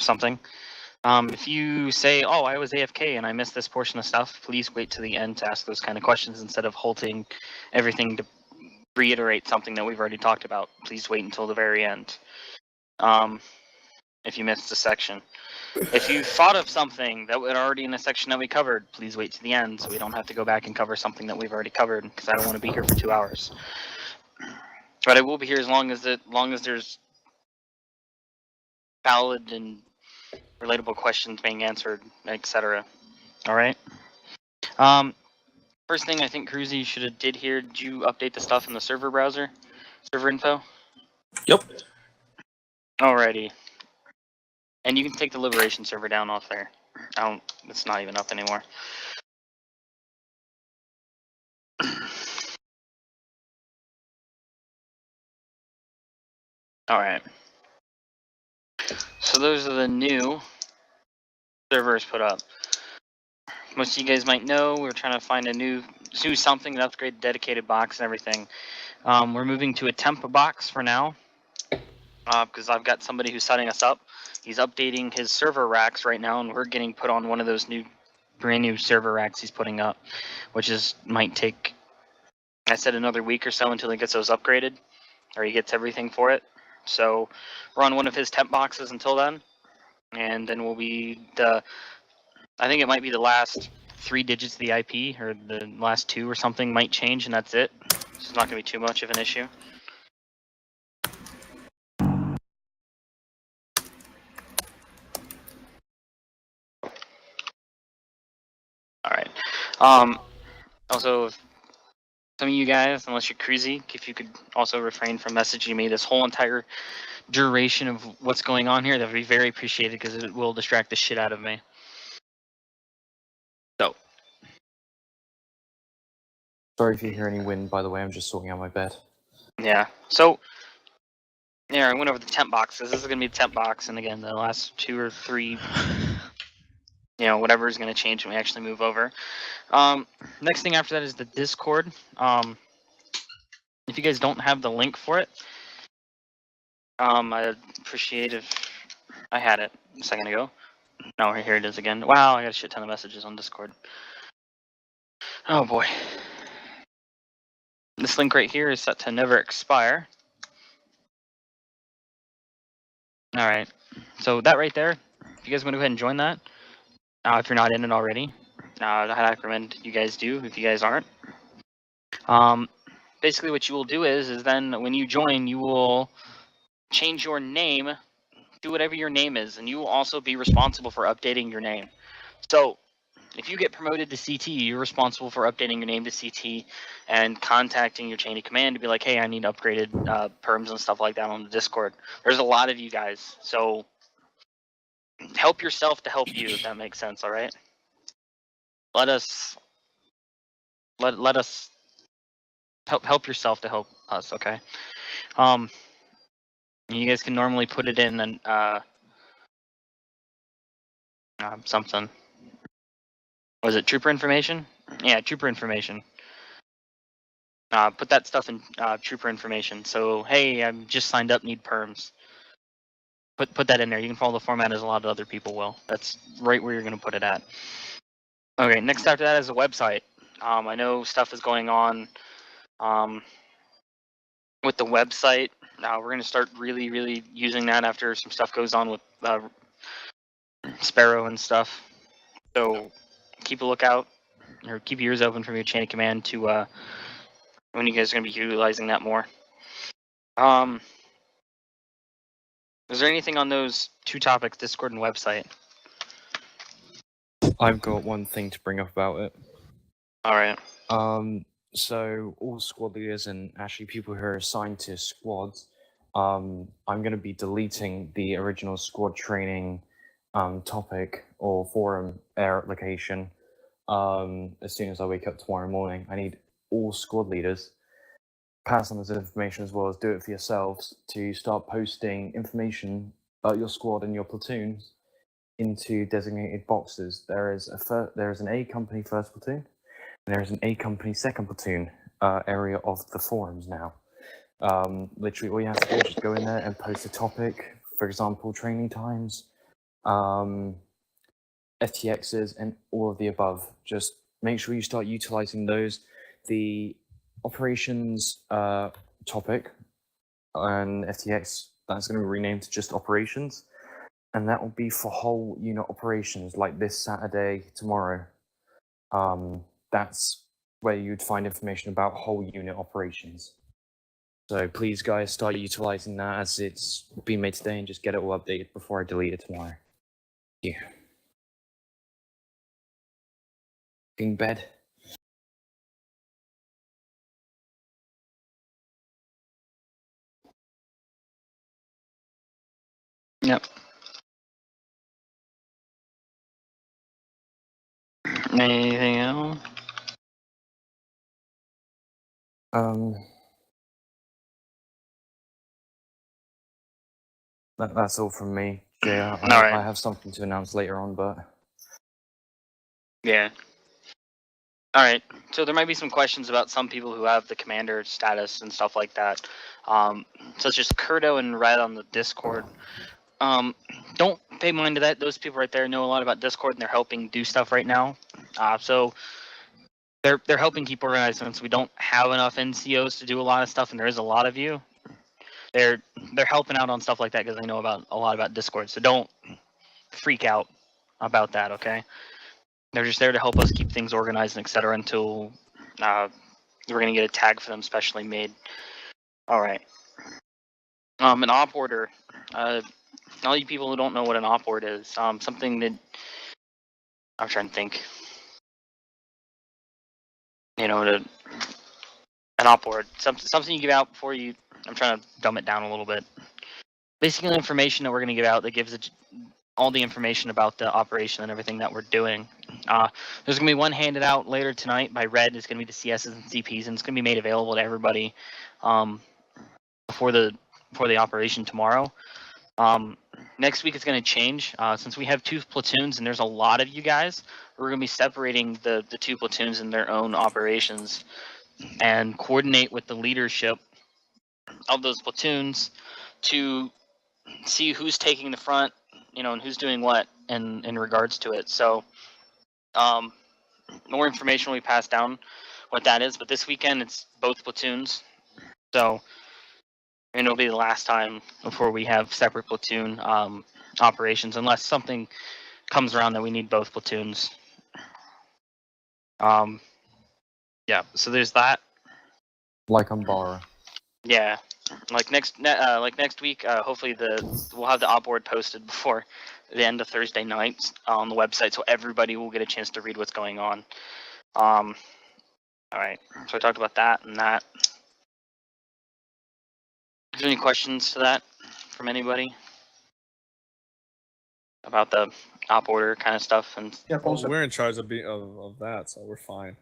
something. If you say, oh, I was AFK and I missed this portion of stuff, please wait to the end to ask those kind of questions instead of halting everything to reiterate something that we've already talked about. Please wait until the very end. If you missed a section. If you thought of something that was already in a section that we covered, please wait to the end so we don't have to go back and cover something that we've already covered, because I don't want to be here for 2 hours. But I will be here as long as there's valid and relatable questions being answered, etc. All right. First thing I think, Cruzy, you should have did here. Did you update the stuff in the server browser? Server info? Yep. Alrighty. And you can take the Liberation server down off there. It's not even up anymore. Alright. So those are the new servers put up. Most of you guys might know we're trying to find a new something to upgrade the dedicated box and everything. We're moving to a temp box for now. Because I've got somebody who's setting us up. He's updating his server racks right now, and we're getting put on one of those brand new server racks he's putting up, which might take, I said, another week or so until he gets those upgraded, or he gets everything for it. So we're on one of his temp boxes until then, and then we'll be I think it might be the last 3 digits of the IP, or the last 2 or something might change, and that's it. So it's not going to be too much of an issue. Alright. Also, some of you guys, unless you're crazy, if you could also refrain from messaging me this whole entire duration of what's going on here, that would be very appreciated, because it will distract the shit out of me. So. Sorry if you hear any wind, by the way, I'm just sorting out my bed. Yeah, so, yeah, I went over the temp boxes. This is going to be the temp box, and again, the last 2 or 3, you know, whatever is going to change when we actually move over. Next thing after that is the Discord. If you guys don't have the link for it, I'd appreciate if I had it a second ago. No, here it is again. Wow, I got a shit ton of messages on Discord. Oh boy. This link right here is set to never expire. Alright, so that right there, if you guys want to go ahead and join that, if you're not in it already, I recommend you guys do if you guys aren't. Basically what you will do is then when you join, you will change your name to whatever your name is, and you will also be responsible for updating your name. So if you get promoted to CT, you're responsible for updating your name to CT and contacting your chain of command to be like, hey, I need upgraded perms and stuff like that on the Discord. There's a lot of you guys, so help yourself to help you, if that makes sense. All right. Let us help yourself to help us. Okay. You guys can normally put it in and something. Was it trooper information? Yeah, trooper information. Put that stuff in trooper information. So, hey, I'm just signed up, need perms. Put that in there. You can follow the format as a lot of other people will. That's right where you're going to put it at. Okay, next after that is a website. I know stuff is going on with the website. We're going to start really using that after some stuff goes on with Sparrow and stuff. So keep a lookout, or keep your ears open from your chain of command to when you guys are going to be utilizing that more. Is there anything on those 2 topics, Discord and website? I've got one thing to bring up about it. Alright. So all squad leaders and actually people who are assigned to squads, I'm going to be deleting the original squad training topic or forum location as soon as I wake up tomorrow morning. I need all squad leaders, pass on this information as well as do it for yourselves, to start posting information about your squad and your platoons into designated boxes. There is an A company first platoon, and there is an A company second platoon area of the forums now. Literally all you have to do is just go in there and post a topic, for example, training times, FTXs, and all of the above. Just make sure you start utilizing those. The operations topic and FTX, that's going to be renamed to just operations. And that will be for whole unit operations, like this Saturday, tomorrow. That's where you'd find information about whole unit operations. So please, guys, start utilizing that as it's been made today, and just get it all updated before I delete it tomorrow. Yeah. In bed. Yep. Anything else? That's all from me. Jay, Alright. I have something to announce later on, but... Yeah. Alright, so there might be some questions about some people who have the commander status and stuff like that. So it's just Kurdo and Red on the Discord. Don't pay mind to that. Those people right there know a lot about Discord, and they're helping do stuff right now. So they're helping keep organized since we don't have enough NCOs to do a lot of stuff, and there is a lot of you. They're helping out on stuff like that because they know a lot about Discord. So don't freak out about that, okay? They're just there to help us keep things organized and etc. until we're gonna get a tag for them specially made. All right. An op order. All you people who don't know what an op order is, something that I'm trying to think. You know, an op order, something you give out before you. I'm trying to dumb it down a little bit. Basically, information that we're gonna give out that gives all the information about the operation and everything that we're doing. There's going to be one handed out later tonight by Red. It's going to be the CSs and CPs, and it's going to be made available to everybody before the operation tomorrow. Next week it's going to change. Since we have 2 platoons and there's a lot of you guys, we're going to be separating the 2 platoons in their own operations and coordinate with the leadership of those platoons to see who's taking the front, you know, and who's doing what in regards to it. So more information will be passed down what that is, but this weekend it's both platoons. So, and it'll be the last time before we have separate platoon operations, unless something comes around that we need both platoons. Yeah, so there's that. Like Umbara. Yeah, like next week, hopefully we'll have the op board posted before the end of Thursday night on the website, so everybody will get a chance to read what's going on. All right, so I talked about that and that. Is there any questions to that from anybody about the op order kind of stuff? And yeah, well, we're in charge of that, so we're fine.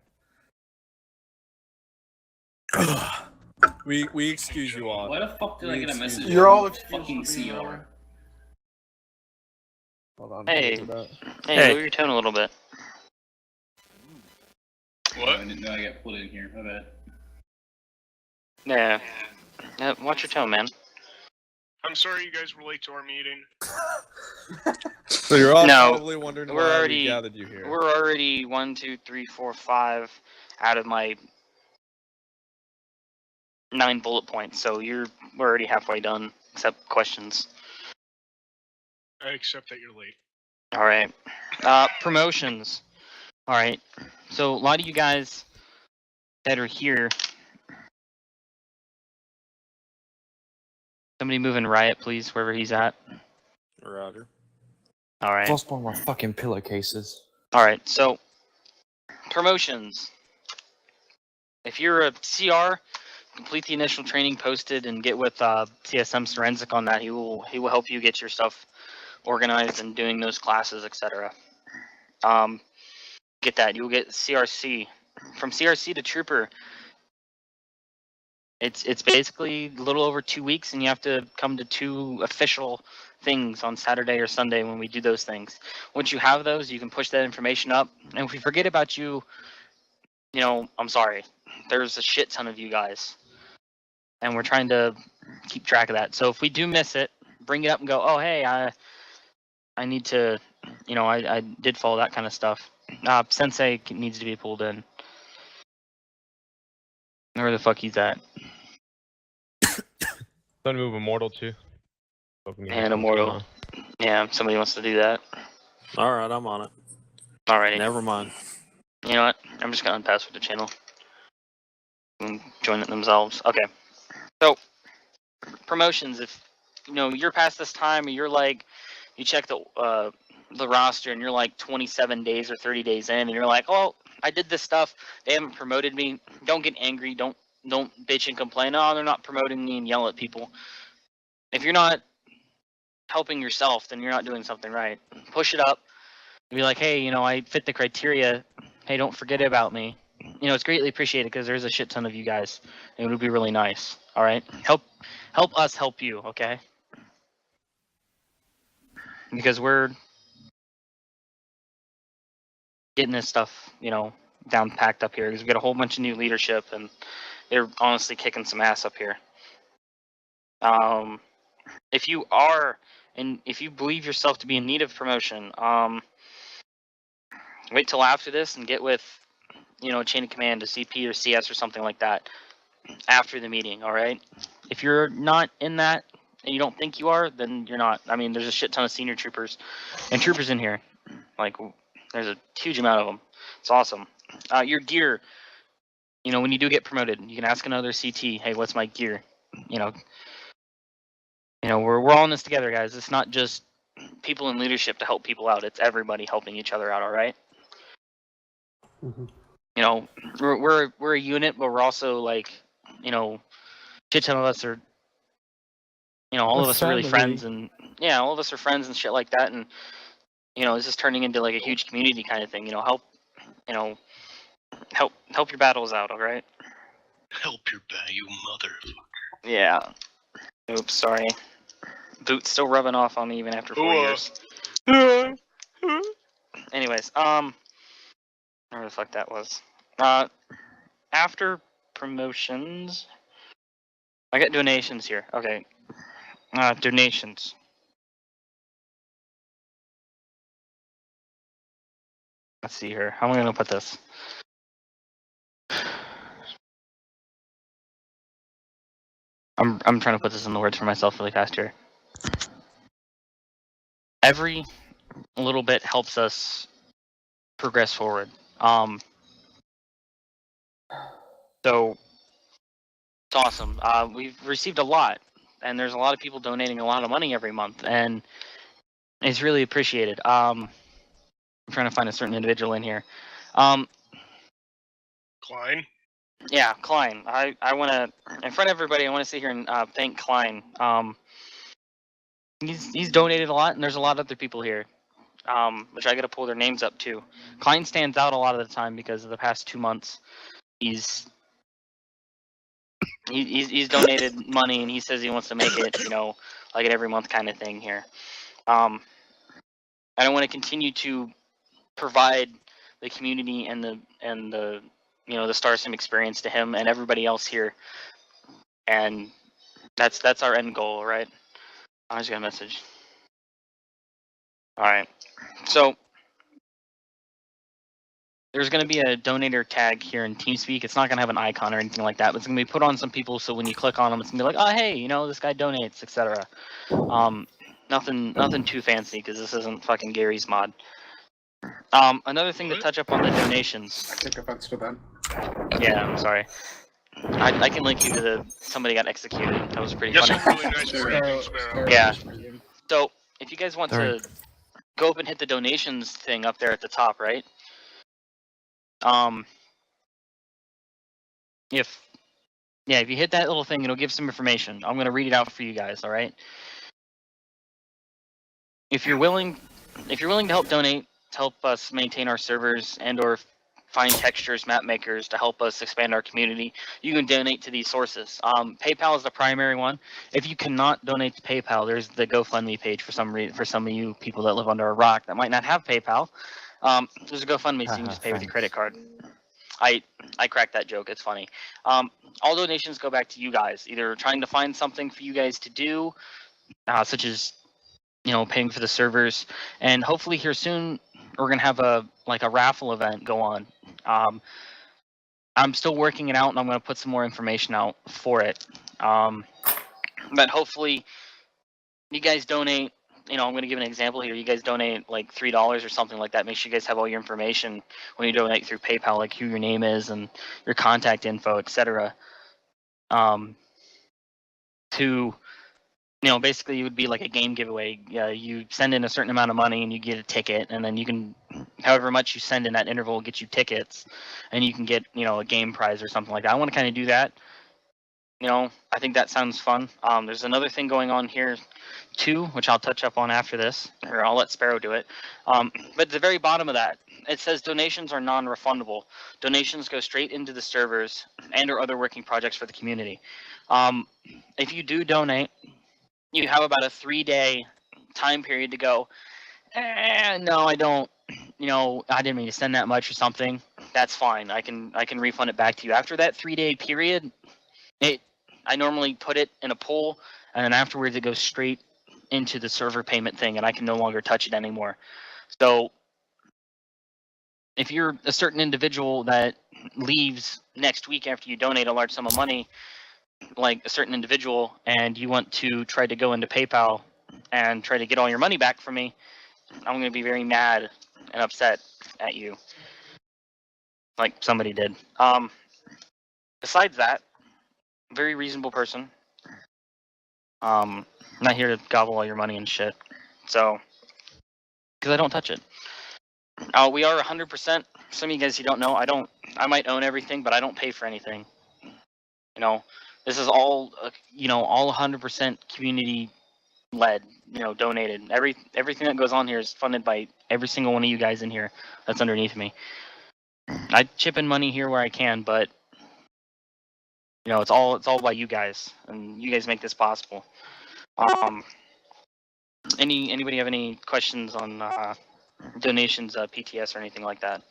We excuse you all. Why the fuck did I get a message? You're all fucking CR. Hold on. Hey, lower your tone a little bit. What? I didn't know I got put in here. My bad. Yeah, watch your tone, man. I'm sorry you guys were late to our meeting. So you're all probably wondering why we gathered you here. We're already 1, 2, 3, 4, 5 out of my 9 bullet points, so we're already halfway done, except questions. I accept that you're late. All right. Promotions. All right. So a lot of you guys that are here. Somebody move in Riot, please, wherever he's at. Roger. All right. Lost one of my fucking pillowcases. All right. So promotions. If you're a CR, complete the initial training posted and get with CSM Forensic on that. He will help you get your stuff organized and doing those classes, etc. Get that. You'll get CRC. From CRC to Trooper, it's basically a little over 2 weeks, and you have to come to 2 official things on Saturday or Sunday when we do those things. Once you have those, you can push that information up. And if we forget about you, you know, I'm sorry. There's a shit ton of you guys, and we're trying to keep track of that. So if we do miss it, bring it up and go, oh, hey, I I need to, I did follow that kind of stuff. Sensei needs to be pulled in. Where the fuck he's at? Don't move Immortal too. And Immortal. Yeah, somebody wants to do that. Alright, I'm on it. Alrighty. Never mind. You know what? I'm just gonna unpassword the channel. And join it themselves. Okay. So, promotions. If you're past this time, or you're like, you check the roster, and you're like 27 days or 30 days in, and you're like, oh, I did this stuff. They haven't promoted me. Don't get angry. Don't bitch and complain. Oh, they're not promoting me and yell at people. If you're not helping yourself, then you're not doing something right. Push it up. Be like, hey, I fit the criteria. Hey, don't forget about me. It's greatly appreciated because there's a shit ton of you guys. And it would be really nice. All right, help us help you, okay? Because we're getting this stuff, down packed up here. Because we got a whole bunch of new leadership, and they're honestly kicking some ass up here. If you are, and if you believe yourself to be in need of promotion, wait till after this and get with, chain of command, a CP or CS or something like that after the meeting, all right? If you're not in that and you don't think you are, then you're not. I mean, there's a shit ton of senior troopers and troopers in here. Like, there's a huge amount of them. It's awesome. Your gear, when you do get promoted, you can ask another CT, hey, what's my gear? We're all in this together, guys. It's not just people in leadership to help people out. It's everybody helping each other out, all right? Mm-hmm. We're a unit, but we're also like, shit ton of us are, all of us are really friends, and all of us are friends and shit like that, and this is turning into like a huge community kind of thing. Help your battles out, all right? Help your you motherfucker. Yeah. Oops, sorry. Boot's still rubbing off on me even after 4 years. Anyways, where the fuck that was. After promotions, I got donations here. Okay. Donations. Let's see here. How am I gonna put this? I'm trying to put this in the words for myself really fast here. Every little bit helps us progress forward. So it's awesome. We've received a lot, and there's a lot of people donating a lot of money every month, and it's really appreciated. I'm trying to find a certain individual in here. Klein? Yeah, Klein. I want to, in front of everybody, I want to sit here and thank Klein. He's donated a lot, and there's a lot of other people here, which I got to pull their names up too. Klein stands out a lot of the time because of the past 2 months. He's donated money, and he says he wants to make it, like an every month kind of thing here. And I want to continue to provide the community and the the Star Sim experience to him and everybody else here, and that's our end goal, right? I just got a message. All right, so there's going to be a donator tag here in TeamSpeak. It's not going to have an icon or anything like that, but it's going to be put on some people, so when you click on them, it's going to be like, oh, hey, this guy donates, etc. Nothing too fancy, because this isn't fucking Gary's mod. Another thing to touch up on the donations. I take offense to that. Yeah, I'm sorry. I can link you to somebody got executed. That was pretty Yes, funny. I'm really nice reading, Sparrow. Yeah. So, if you guys want to go up and hit the donations thing up there at the top, right? If you hit that little thing, it'll give some information. I'm gonna read it out for you guys, all right? If you're willing to help donate to help us maintain our servers and/or find textures, map makers to help us expand our community, you can donate to these sources. PayPal is the primary one. If you cannot donate to PayPal, there's the GoFundMe page for some of you people that live under a rock that might not have PayPal. There's a GoFundMe, so you can just pay with your credit card. I cracked that joke. It's funny. All donations go back to you guys, either trying to find something for you guys to do, such as paying for the servers, and hopefully here soon we're gonna have a raffle event go on. I'm still working it out, and I'm gonna put some more information out for it. But hopefully you guys donate. I'm going to give an example here. You guys donate like $3 or something like that. Make sure you guys have all your information when you donate through PayPal, like who your name is and your contact info, etc. To basically it would be like a game giveaway. You send in a certain amount of money and you get a ticket, and then you can, however much you send in that interval, will get you tickets, and you can get a game prize or something like that. I want to kind of do that. I think that sounds fun. There's another thing going on here too, which I'll touch up on after this, or I'll let Sparrow do it. But at the very bottom of that, it says donations are non-refundable. Donations go straight into the servers and or other working projects for the community. If you do donate, you have about a 3-day time period to go, no, I don't, I didn't mean to send that much or something. That's fine. I can refund it back to you. After that 3-day period, I normally put it in a pool, and then afterwards it goes straight into the server payment thing, and I can no longer touch it anymore. So if you're a certain individual that leaves next week after you donate a large sum of money, like a certain individual, and you want to try to go into PayPal and try to get all your money back from me, I'm going to be very mad and upset at you, like somebody did. Besides that, very reasonable person. Not here to gobble all your money and shit. So, because I don't touch it. We are 100%. Some of you guys, you don't know. I might own everything, but I don't pay for anything. This is all, all 100% community led. Donated. Everything that goes on here is funded by every single one of you guys in here that's underneath me. I chip in money here where I can, but it's all by you guys, and you guys make this possible. Anybody have any questions on donations, PTS, or anything like that?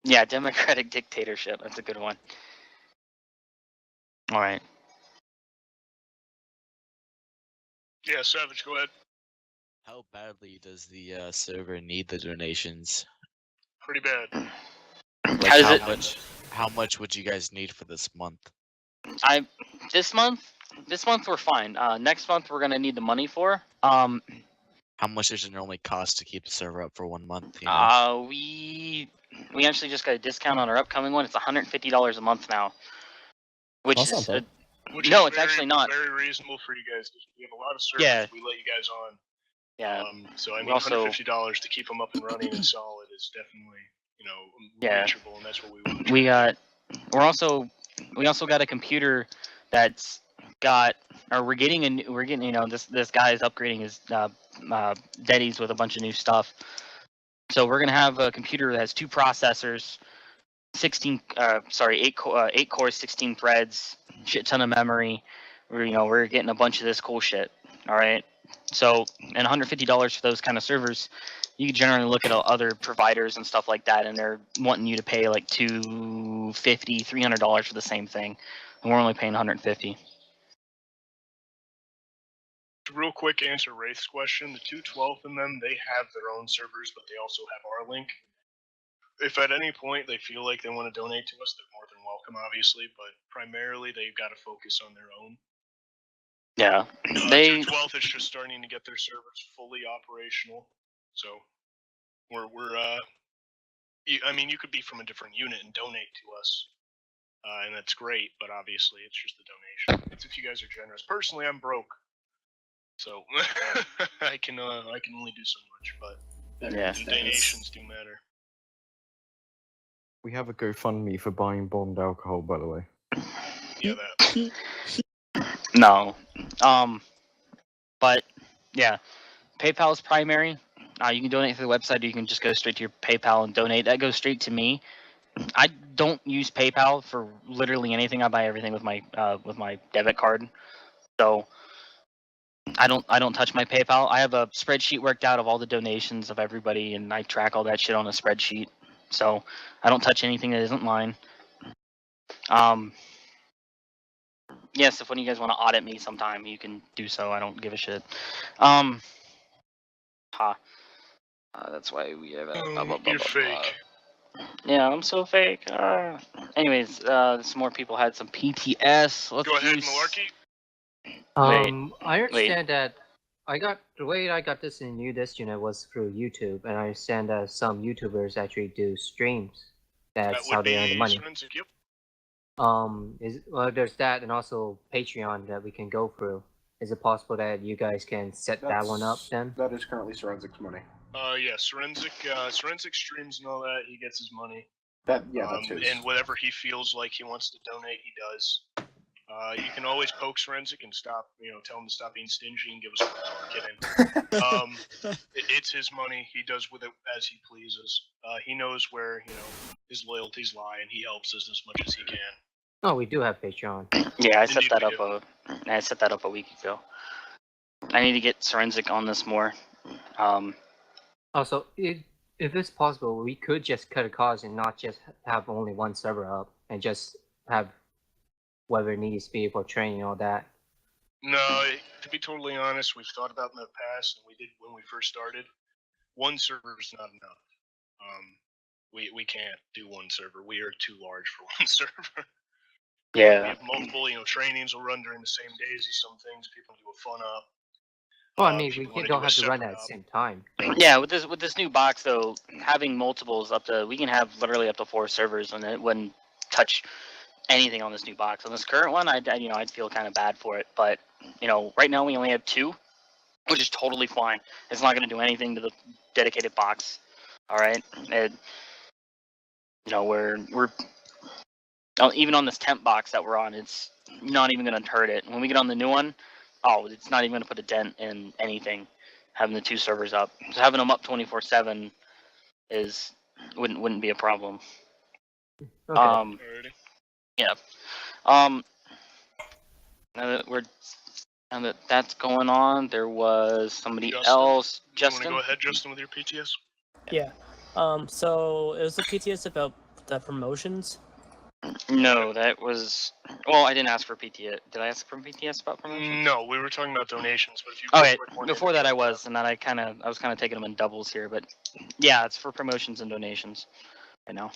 Yeah, democratic dictatorship. That's a good one. All right. Yeah, Savage, go ahead. How badly does the server need the donations? Pretty bad. Like how much would you guys need for this month? This month we're fine. Next month we're gonna need the money for. How much does it normally cost to keep the server up for 1 month? We actually just got a discount on our upcoming one. It's $150 a month now. Which That's is not bad. it's actually not. Very reasonable for you guys. We have a lot of servers we let you guys on. Yeah. So I mean, $150 to keep them up and running and solid is definitely reachable, and that's what we want. We also got a computer that's got, or we're getting this guy is upgrading his Deddies with a bunch of new stuff. So we're gonna have a computer that has 2 processors, 8 cores, 16 threads, shit ton of memory. We're getting a bunch of this cool shit. All right. So, and $150 for those kind of servers, you generally look at other providers and stuff like that, and they're wanting you to pay like $250, $300 for the same thing, and we're only paying $150. Real quick answer Wraith's question. The 212 in them, they have their own servers, but they also have our link. If at any point they feel like they want to donate to us, they're more than welcome, obviously, but primarily they've got to focus on their own. Yeah, 212 is just starting to get their servers fully operational, so I mean, you could be from a different unit and donate to us, and that's great, but obviously it's just the donation. It's if you guys are generous. Personally, I'm broke, so I can only do so much, but yeah, the donations do matter. We have a GoFundMe for buying bombed alcohol, by the way. Yeah, that. No. But yeah, PayPal is primary. You can donate through the website, or you can just go straight to your PayPal and donate. That goes straight to me. I don't use PayPal for literally anything. I buy everything with my debit card. So I don't touch my PayPal. I have a spreadsheet worked out of all the donations of everybody, and I track all that shit on a spreadsheet. So I don't touch anything that isn't mine. Yes, if one of you guys want to audit me sometime, you can do so. I don't give a shit. That's why we have You're fake. Yeah, I'm so fake. Anyways, some more people had some PTS. Let's Go ahead, do Malarkey. I understand that the way I got this in this unit was through YouTube, and I understand that some YouTubers actually do streams. That's how they earn the money. Forensic, yep. There's that, and also Patreon that we can go through. Is it possible that you guys can set that one up then? That is currently Forensic's money. Yeah, Forensic streams and all that. He gets his money. That's his. And whatever he feels like he wants to donate, he does. You can always poke Forensic and stop, tell him to stop being stingy and give us a kidding. It's his money. He does with it as he pleases. He knows where, his loyalties lie, and he helps us as much as he can. Oh, we do have Patreon. Yeah, I set that up a week ago. I need to get Forensic on this more. Also, if it's possible, we could just cut a cost and not just have only one server up, and just have whatever it needs to be for training and all that. No, to be totally honest, we've thought about it in the past, and we did when we first started. One server is not enough. We can't do one server. We are too large for one server. Yeah. We have multiple, trainings will run during the same days as some things. People do a fun up. Well, I mean, we don't have to run at the same time. Yeah, with this new box though, having multiples we can have literally up to 4 servers, and it wouldn't touch anything on this new box. On this current one, I'd feel kind of bad for it, but right now we only have 2, which is totally fine. It's not going to do anything to the dedicated box. All right, we're even on this temp box that we're on, it's not even going to hurt it. When we get on the new one, it's not even going to put a dent in anything. Having the 2 servers up, so having them up 24/7 wouldn't be a problem. Okay. Yeah. Now that that's going on, there was somebody else. Justin. You want to go ahead, Justin, with your PTS? Yeah. So it was the PTS about the promotions. No, that was. Well, I didn't ask for PTS. Did I ask for PTS about promotions? No, we were talking about donations. But if you okay, before that I was, and then I was kind of taking them in doubles here, but yeah, it's for promotions and donations. I know.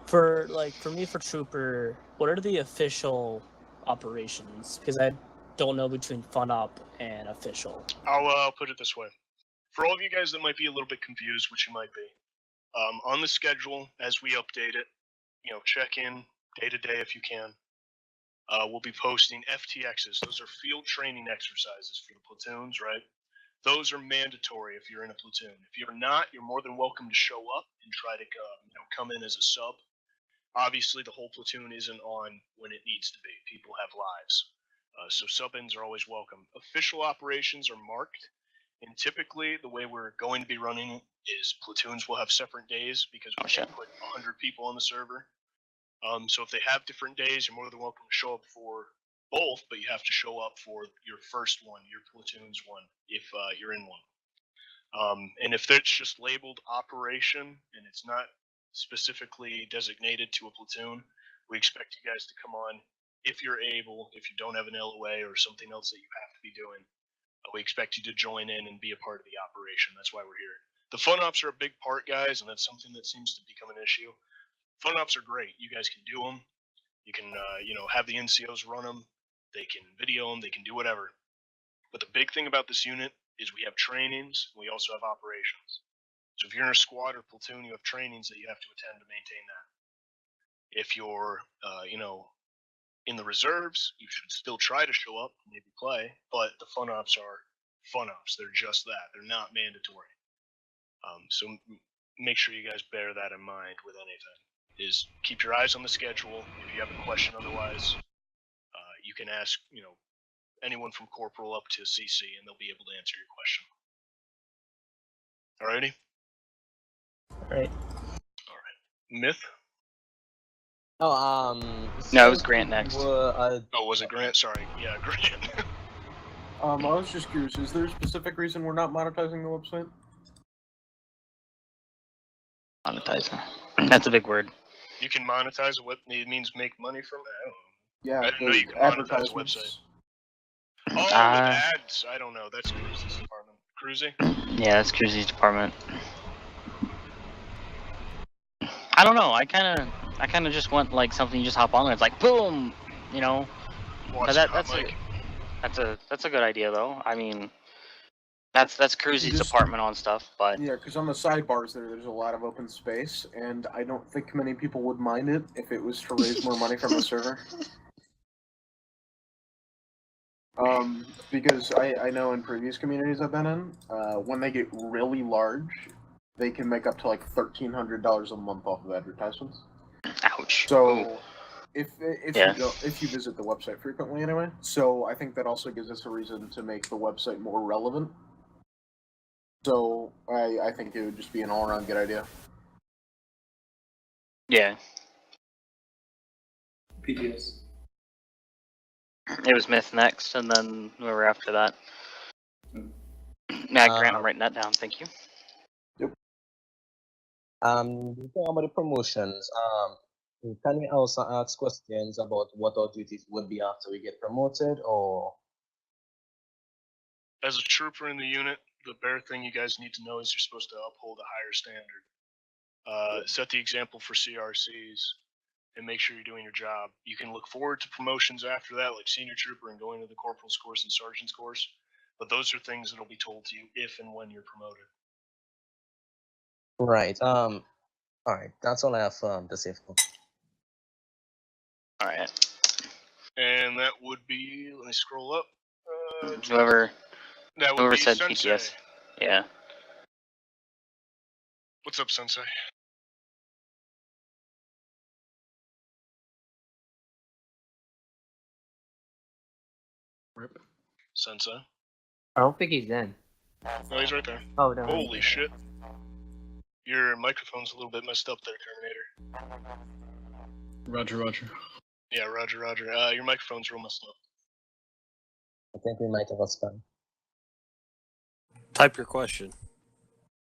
For me, for Trooper, what are the official operations? Because I don't know between fun op and official. I'll put it this way. For all of you guys that might be a little bit confused, which you might be, on the schedule as we update it, check in day to day if you can. We'll be posting FTXs. Those are field training exercises for the platoons, right? Those are mandatory if you're in a platoon. If you're not, you're more than welcome to show up and try to come in as a sub. Obviously, the whole platoon isn't on when it needs to be. People have lives. So sub-ins are always welcome. Official operations are marked, and typically the way we're going to be running it is platoons will have separate days because we can't put 100 people on the server. So if they have different days, you're more than welcome to show up for both, but you have to show up for your first one, your platoon's one, if you're in one. And if it's just labeled operation and it's not specifically designated to a platoon, we expect you guys to come on if you're able, if you don't have an LOA or something else that you have to be doing. We expect you to join in and be a part of the operation. That's why we're here. The fun ops are a big part, guys, and that's something that seems to become an issue. Fun ops are great. You guys can do them. You can, have the NCOs run them. They can video them. They can do whatever. But the big thing about this unit is we have trainings. And we also have operations. So if you're in a squad or platoon, you have trainings that you have to attend to maintain that. If you're, in the reserves, you should still try to show up, maybe play. But the fun ops are fun ops. They're just that. They're not mandatory. So make sure you guys bear that in mind with anything. Is keep your eyes on the schedule. If you have a question otherwise, you can ask, anyone from Corporal up to CC, and they'll be able to answer your question. Alrighty? Alright. Alright. Myth? No, it was Grant next. Was it Grant? Sorry. Yeah, Grant. I was just curious, is there a specific reason we're not monetizing the website? Monetizing. That's a big word. You can monetize what it means make money from it. Yeah, I didn't know you could monetize the website. Oh, with ads. I don't know. That's Cruisy's department. Cruisy? Yeah, that's Cruisy's department. I don't know. I kind of just want like something you just hop on and it's like boom, you know. But that's a good idea though. I mean, that's Cruisy's department on stuff, but yeah, because on the sidebars there's a lot of open space, and I don't think many people would mind it if it was to raise more money from the server. Because I know in previous communities I've been in, when they get really large, they can make up to like $1,300 a month off of advertisements. Ouch. So, if you visit the website frequently anyway, so I think that also gives us a reason to make the website more relevant. So I think it would just be an all-around good idea. Yeah. PTS. It was Myth next, and then whoever after that. Yeah, Grant, I'm writing that down. Thank you. Yep. Talking about the promotions, can we also ask questions about what our duties would be after we get promoted, or? As a trooper in the unit, the bare thing you guys need to know is you're supposed to uphold a higher standard. Set the example for CRCs, and make sure you're doing your job. You can look forward to promotions after that, like senior trooper and going to the corporal's course and sergeant's course, but those are things that'll be told to you if and when you're promoted. Right. All right. That's all I have to say for. All right. And that would be. Let me scroll up. Whoever said Sensei. PTS. Yeah. What's up, Sensei? Rip. Sensei? I don't think he's in. No, he's right there. Oh, no. Holy shit. Your microphone's a little bit messed up there, Terminator. Roger. Yeah, Roger. Your microphone's real messed up. I think we might have a spam. Type your question.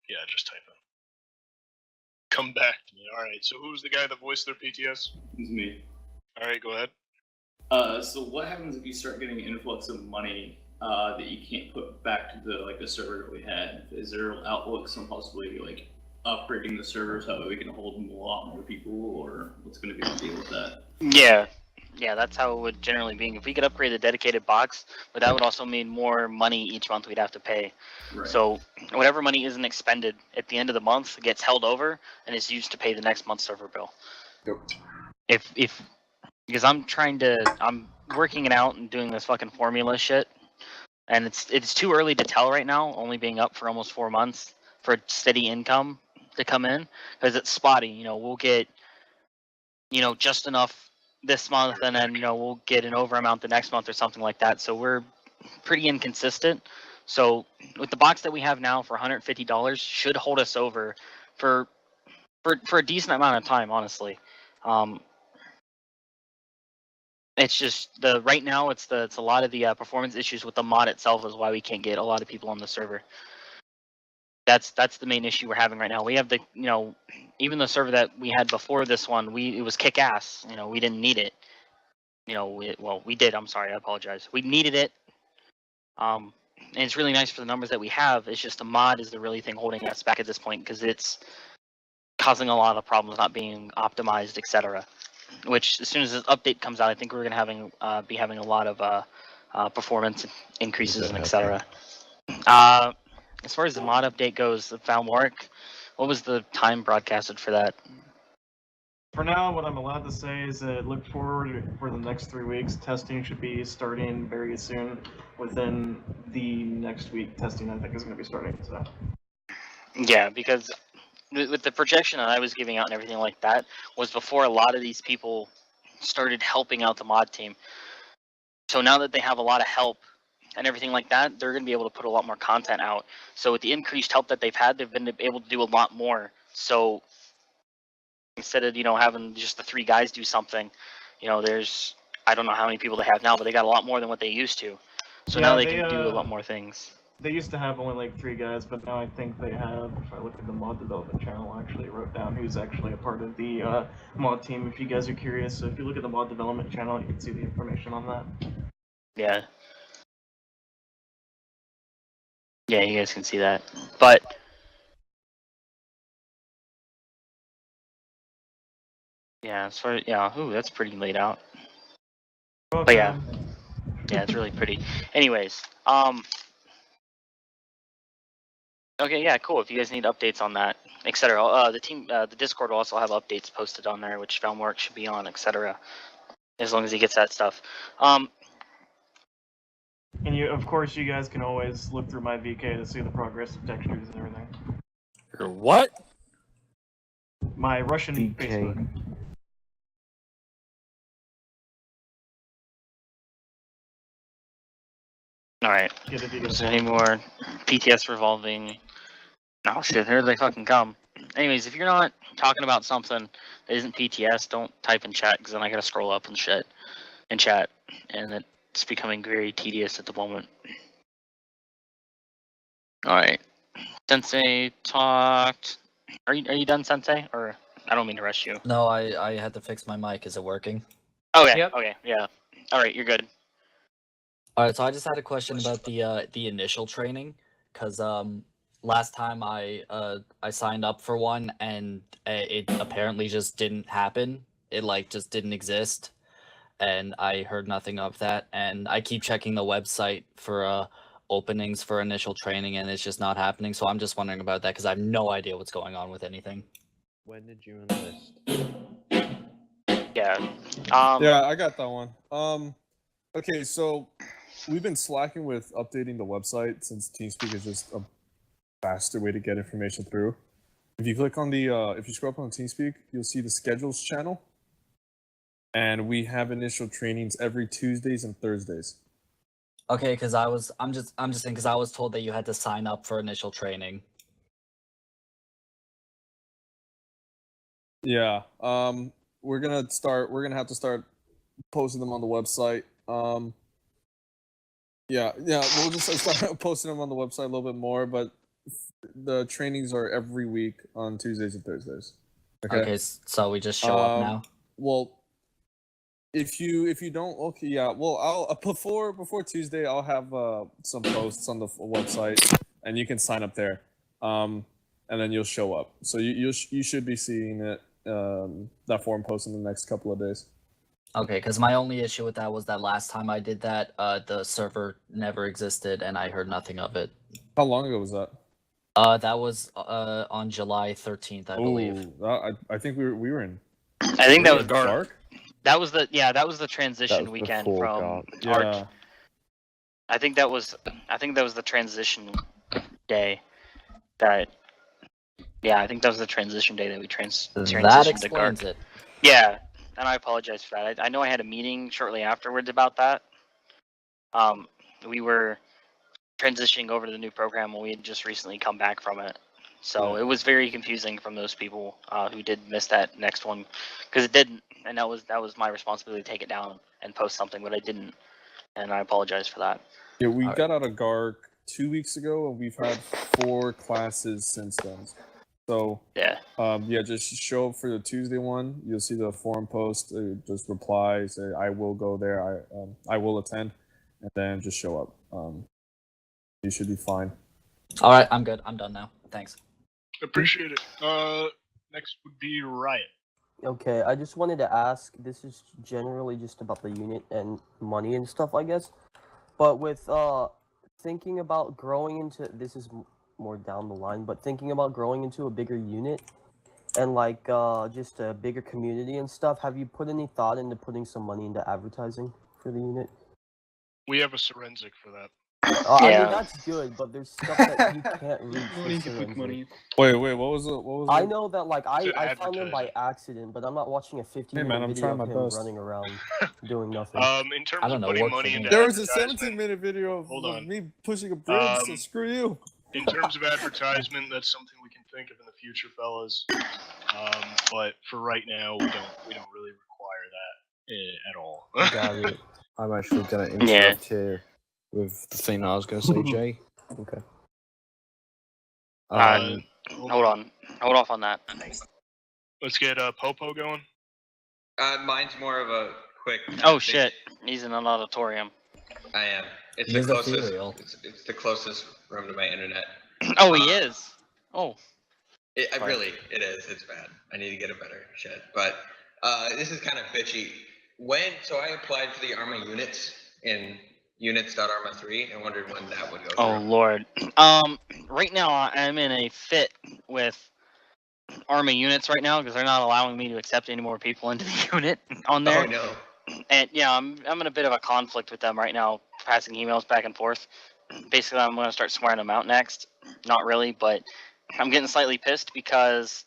Yeah, just type it. Come back to me. Alright, so who's the guy that voiced their PTS? It's me. Alright, go ahead. So what happens if you start getting an influx of money that you can't put back to the server that we had? Is there an outlook, some possibility like upgrading the servers so that we can hold a lot more people, or what's going to be the deal with that? Yeah, that's how it would generally be. If we could upgrade the dedicated box, but that would also mean more money each month we'd have to pay. Right. So whatever money isn't expended at the end of the month gets held over and is used to pay the next month's server bill. Yep. Because I'm working it out and doing this fucking formula shit, and it's too early to tell right now, only being up for almost 4 months for steady income to come in, because it's spotty. You know, we'll get, just enough this month, and then, we'll get an over amount the next month or something like that. So we're pretty inconsistent. So with the box that we have now for $150 should hold us over for a decent amount of time, honestly. It's just right now it's a lot of the performance issues with the mod itself is why we can't get a lot of people on the server. That's the main issue we're having right now. We have even the server that we had before this one, it was kick ass. We didn't need it. We did. I'm sorry. I apologize. We needed it. And it's really nice for the numbers that we have. It's just the mod is the really thing holding us back at this point because it's causing a lot of problems not being optimized, etc. Which as soon as this update comes out, I think we're gonna be having a lot of performance increases and etc. As far as the mod update goes, the Valmoric, what was the time broadcasted for that? For now, what I'm allowed to say is that look forward for the next 3 weeks. Testing should be starting very soon. Within the next week, testing I think is going to be starting. So. Yeah, because with the projection that I was giving out and everything like that was before a lot of these people started helping out the mod team. So now that they have a lot of help and everything like that, they're going to be able to put a lot more content out. So with the increased help that they've had, they've been able to do a lot more. So instead of, having just the 3 guys do something, there's, I don't know how many people they have now, but they got a lot more than what they used to. So now they can do a lot more things. they used to have only like 3 guys, but now I think they have, if I look at the mod development channel, I actually wrote down who's actually a part of the mod team, if you guys are curious. So if you look at the mod development channel, you can see the information on that. Yeah. Yeah, you guys can see that. But yeah, ooh, that's pretty laid out. Okay. But yeah. Yeah, it's really pretty. Anyways, okay, yeah, cool. If you guys need updates on that, etc. The Discord will also have updates posted on there, which Felmwork should be on, etc. As long as he gets that stuff. And of course, you guys can always look through my VK to see the progress of textures and everything. Your what? My Russian VK. Facebook. Alright. Is there any more PTS revolving? Oh shit, here they fucking come. Anyways, if you're not talking about something that isn't PTS, don't type in chat, because then I gotta scroll up and shit in chat, and it's becoming very tedious at the moment. Alright. Sensei talked. Are you done, Sensei? Or I don't mean to rush you. No, I had to fix my mic. Is it working? Okay, Yep. okay, yeah. Alright, you're good. Alright, so I just had a question about the initial training, because last time I signed up for one and it apparently just didn't happen. It like just didn't exist, and I heard nothing of that. And I keep checking the website for openings for initial training, and it's just not happening. So I'm just wondering about that because I have no idea what's going on with anything. When did you enlist? Yeah. Yeah, I got that one. Okay, so we've been slacking with updating the website since TeamSpeak is just a faster way to get information through. If you click on the, if you scroll up on TeamSpeak, you'll see the schedules channel, and we have initial trainings every Tuesdays and Thursdays. Okay, because I'm just saying because I was told that you had to sign up for initial training. Yeah. We're gonna have to start posting them on the website. Yeah, we'll just start posting them on the website a little bit more, but the trainings are every week on Tuesdays and Thursdays. Okay, so we just show up now. Well, if you don't, okay, yeah. Well, I'll before Tuesday, I'll have some posts on the website, and you can sign up there, and then you'll show up. So you should be seeing it that forum post in the next couple of days. Okay, because my only issue with that was that last time I did that, the server never existed, and I heard nothing of it. How long ago was that? That was on July 13th, I believe. I think we were in. I think that was dark. That was the transition weekend from yeah. I think that was the transition day. I think that was the transition day that we transitioned That to explains Gark. it. Yeah, and I apologize for that. I know I had a meeting shortly afterwards about that. We were transitioning over to the new program when we had just recently come back from it. So it was very confusing from those people who did miss that next one, because it didn't, and that was my responsibility to take it down and post something, but I didn't, and I apologize for that. Yeah, we got out of GARC 2 weeks ago, and we've had 4 classes since then. So yeah, just show up for the Tuesday one. You'll see the forum post. Just reply, say I will go there. I will attend, and then just show up. You should be fine. All right, I'm good. I'm done now. Thanks. Appreciate it. Next would be Riot. Okay, I just wanted to ask, this is generally just about the unit and money and stuff, I guess. But with thinking about growing into, this is more down the line, but thinking about growing into a bigger unit and like just a bigger community and stuff, have you put any thought into putting some money into advertising for the unit? We have a forensic for that. I mean, that's good, but there's stuff that you can't reach. Wait, what was it? I know that, like, I found him by accident, but I'm not watching a 15-minute video of him running around doing nothing. In terms of putting money into there was a 17-minute video of me pushing a bridge, so screw you. In terms of advertisement, that's something we can think of in the future, fellas. But for right now, we don't really require that at all. Got it. I'm actually going to interrupt here with the thing I was going to say, Jay. Okay. Hold on. Hold off on that. Let's get Popo going. Mine's more of a quick. Oh shit! He's in an auditorium. I am. It's He's the closest. ethereal. It's the closest room to my internet. Oh, he is. Oh. It is. It's bad. I need to get a better shit. But this is kind of bitchy. So I applied for the Arma units in units.arma 3 and wondered when that would go Oh through. lord. Right now I'm in a fit with Army units right now because they're not allowing me to accept any more people into the unit on there. Oh no. And yeah, I'm in a bit of a conflict with them right now, passing emails back and forth. Basically, I'm going to start swearing them out next. Not really, but I'm getting slightly pissed because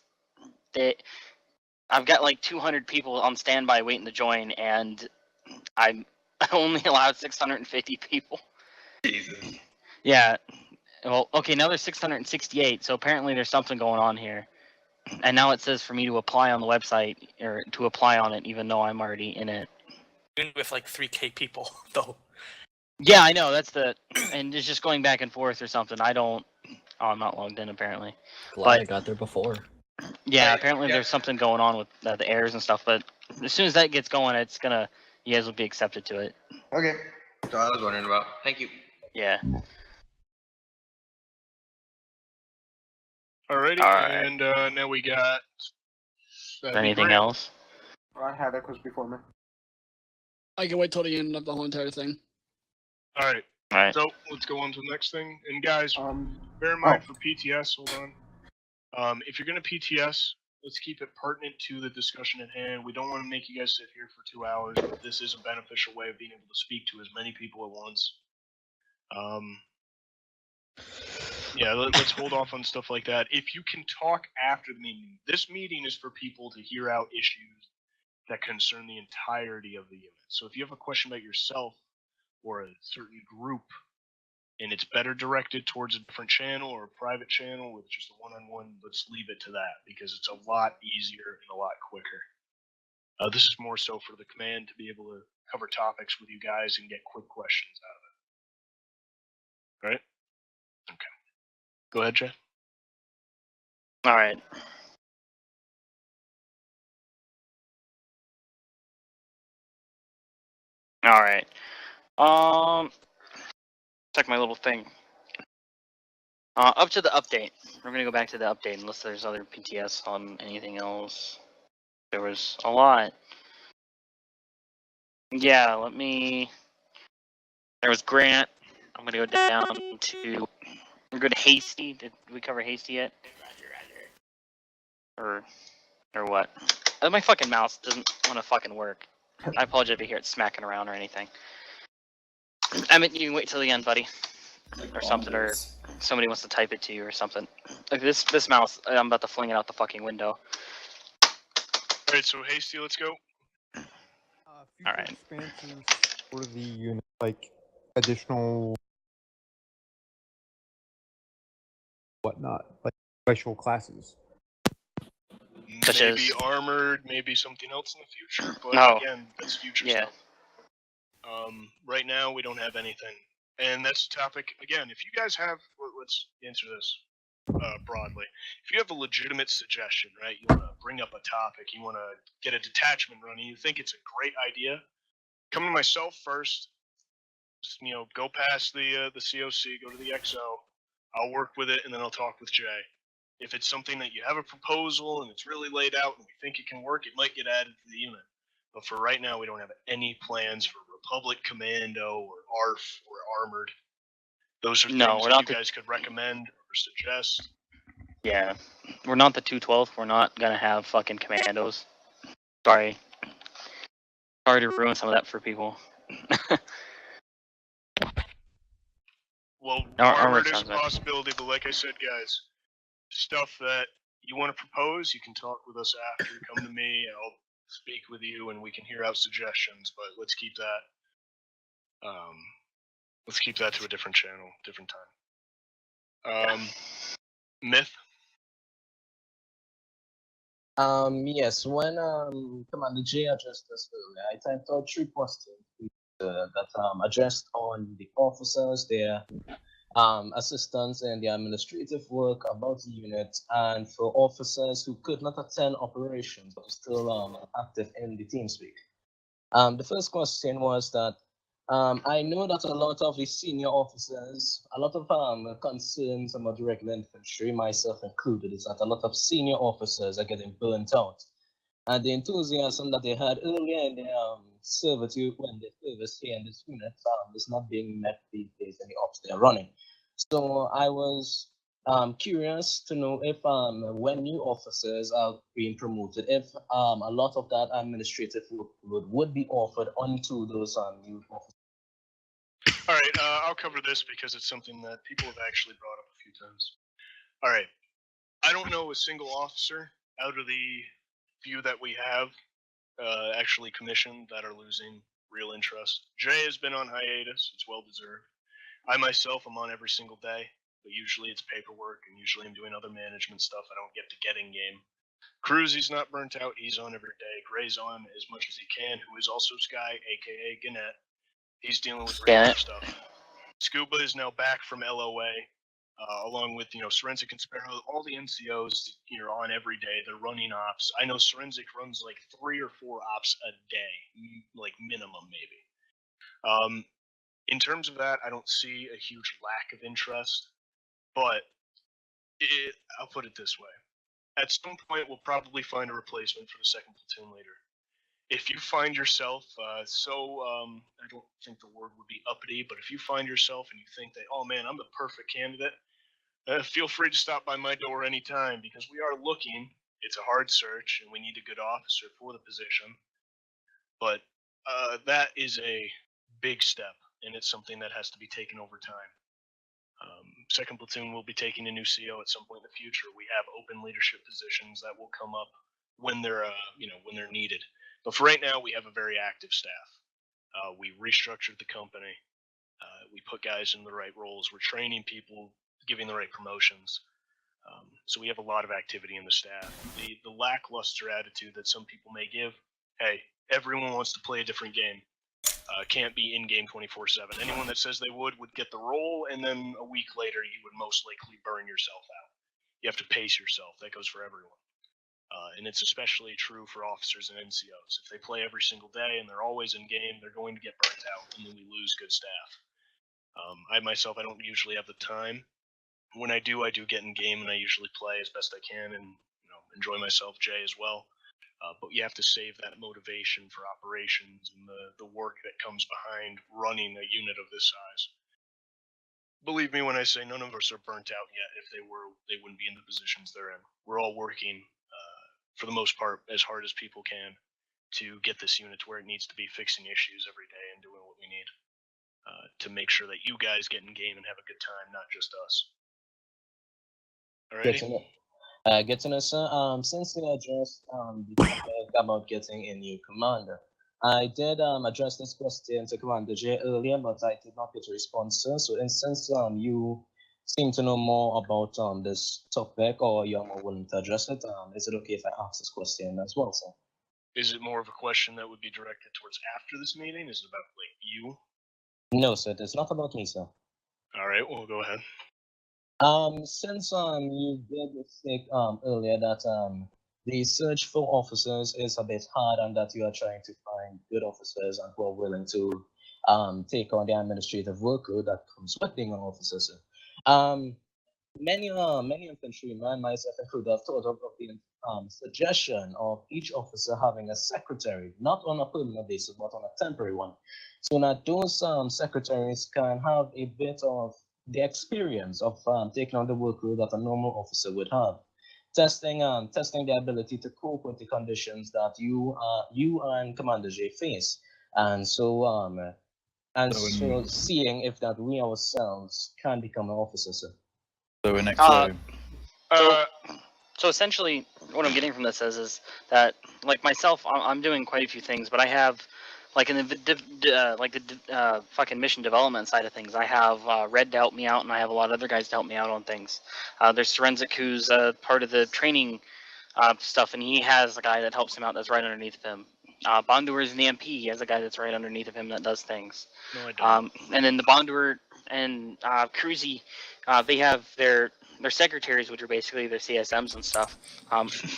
I've got like 200 people on standby waiting to join, and I only allowed 650 people. Jesus. Yeah. Well, okay, now there's 668, so apparently there's something going on here. And now it says for me to apply on the website, or to apply on it, even though I'm already in it. With like 3K people, though. Yeah, I know, that's and it's just going back and forth or something. I'm not logged in, apparently. Glad I got there before. Yeah, apparently there's something going on with the errors and stuff, but as soon as that gets going, you guys will be accepted to it. Okay. So I was wondering about. Thank you. Yeah. Alrighty, Alright. and now we got. Anything else? Havoc was before me. I can wait till the end of the whole entire thing. Alright. Alright. So let's go on to the next thing. And guys, bear in mind for PTS, hold on. If you're gonna PTS, let's keep it pertinent to the discussion at hand. We don't want to make you guys sit here for 2 hours, but this is a beneficial way of being able to speak to as many people at once. Yeah, let's hold off on stuff like that. If you can talk after the meeting, this meeting is for people to hear out issues that concern the entirety of the unit. So if you have a question about yourself or a certain group, and it's better directed towards a different channel or a private channel with just a one-on-one, let's leave it to that because it's a lot easier and a lot quicker. This is more so for the command to be able to cover topics with you guys and get quick questions out of it. Right? Okay. Go ahead, Jeff. All right. All right. Check my little thing. Up to the update. We're gonna go back to the update unless there's other PTS on anything else. There was a lot. Yeah, there was Grant. I'm gonna go down to. We're good to Hasty. Did we cover Hasty yet? Or what? My fucking mouse doesn't want to fucking work. I apologize if you hear it smacking around or anything. I mean, you can wait till the end, buddy. Or something, or somebody wants to type it to you or something. Like this mouse, I'm about to fling it out the fucking window. Alright, so Hasty, let's go. Alright. Expansions for the unit, like additional whatnot, like special classes. Such maybe as armored, maybe something else in the future, but No. again, that's future stuff. Right now, we don't have anything. And that's the topic. Again, if you guys have, let's answer this broadly. If you have a legitimate suggestion, right, you want to bring up a topic, you want to get a detachment running, you think it's a great idea, come to myself first. Just, go past the COC, go to the XO. I'll work with it, and then I'll talk with Jay. If it's something that you have a proposal and it's really laid out and we think it can work, it might get added to the unit. But for right now, we don't have any plans for Republic Commando or ARF or Armored. Those are things that you guys could recommend or suggest. Yeah, we're not the 212th. We're not gonna have fucking commandos. Sorry to ruin some of that for people. Well, Our Armored is a sounds nice. possibility, but like I said, guys, stuff that you want to propose, you can talk with us after. Come to me, I'll speak with you, and we can hear out suggestions. But let's keep that. Let's keep that to a different channel, different time. Myth. Yes, when Commander J addressed us earlier, I typed out 3 questions that addressed on the officers, their assistance in the administrative work about the unit, and for officers who could not attend operations but still active in the TeamSpeak. The first question was that I know that a lot of the senior officers, a lot of concerns about the regular infantry, myself included, is that a lot of senior officers are getting burnt out. And the enthusiasm that they had earlier in their servitude when they service here in this unit is not being met these days in the ops they're running. So I was curious to know if when new officers are being promoted, if a lot of that administrative workload would be offered onto those new officers. All right, I'll cover this because it's something that people have actually brought up a few times. All right, I don't know a single officer out of the few that we have actually commissioned that are losing real interest. Jay has been on hiatus. It's well deserved. I myself am on every single day, but usually it's paperwork and usually I'm doing other management stuff. I don't get to get in game. Cruz, he's not burnt out. He's on every day. Gray's on as much as he can, who is also Sky, aka Gannett. He's dealing with regular stuff. Scuba is now back from LOA. Along with, Forensic and Sparrow, all the NCOs are on every day. They're running ops. I know Forensic runs like 3 or 4 ops a day, like minimum maybe. In terms of that, I don't see a huge lack of interest, but I'll put it this way. At some point, we'll probably find a replacement for the second platoon leader. If you find yourself, I don't think the word would be uppity, but if you find yourself and you think that, oh man, I'm the perfect candidate, feel free to stop by my door anytime because we are looking. It's a hard search and we need a good officer for the position. But that is a big step and it's something that has to be taken over time. Second platoon will be taking a new CO at some point in the future. We have open leadership positions that will come up when they're, when they're needed. But for right now, we have a very active staff. We restructured the company. We put guys in the right roles. We're training people, giving the right promotions. So we have a lot of activity in the staff. The lackluster attitude that some people may give, hey, everyone wants to play a different game. Can't be in game 24/7. Anyone that says they would get the role, and then a week later you would most likely burn yourself out. You have to pace yourself. That goes for everyone. And it's especially true for officers and NCOs. If they play every single day and they're always in game, they're going to get burnt out, and then we lose good staff. I myself, I don't usually have the time. When I do get in game, and I usually play as best I can, and enjoy myself. Jay as well. But you have to save that motivation for operations and the work that comes behind running a unit of this size. Believe me when I say none of us are burnt out yet. If they were, they wouldn't be in the positions they're in. We're all working, for the most part, as hard as people can to get this unit to where it needs to be, fixing issues every day and doing what we need to make sure that you guys get in game and have a good time, not just us. Alrighty? Get to know, sir. Since you addressed the topic about getting a new commander, I did address this question to Commander J earlier, but I did not get a response, sir. So, since you seem to know more about this topic, or you're more willing to address it, is it okay if I ask this question as well, sir? Is it more of a question that would be directed towards after this meeting? Is it about you? No, sir. It's not about me, sir. All right. Well, go ahead. Since you did say earlier that the search for officers is a bit hard and that you are trying to find good officers and who are willing to take on the administrative workload that comes with being an officer, sir. Many infantrymen, myself included, have thought of the suggestion of each officer having a secretary, not on a permanent basis, but on a temporary one, so that those secretaries can have a bit of the experience of taking on the workload that a normal officer would have, testing the ability to cope with the conditions that you and Commander J face, and so seeing if that we ourselves can become an officer, sir. So essentially, what I'm getting from this is that, like myself, I'm doing quite a few things, but I have, like in the fucking mission development side of things, I have Red to help me out, and I have a lot of other guys to help me out on things. There's Forensic, who's part of the training stuff, and he has a guy that helps him out that's right underneath of him. Bondur is in the MP. He has a guy that's right underneath of him that does things. No, I don't. And then the Bondur and Cruzy, they have their secretaries, which are basically their CSMs and stuff.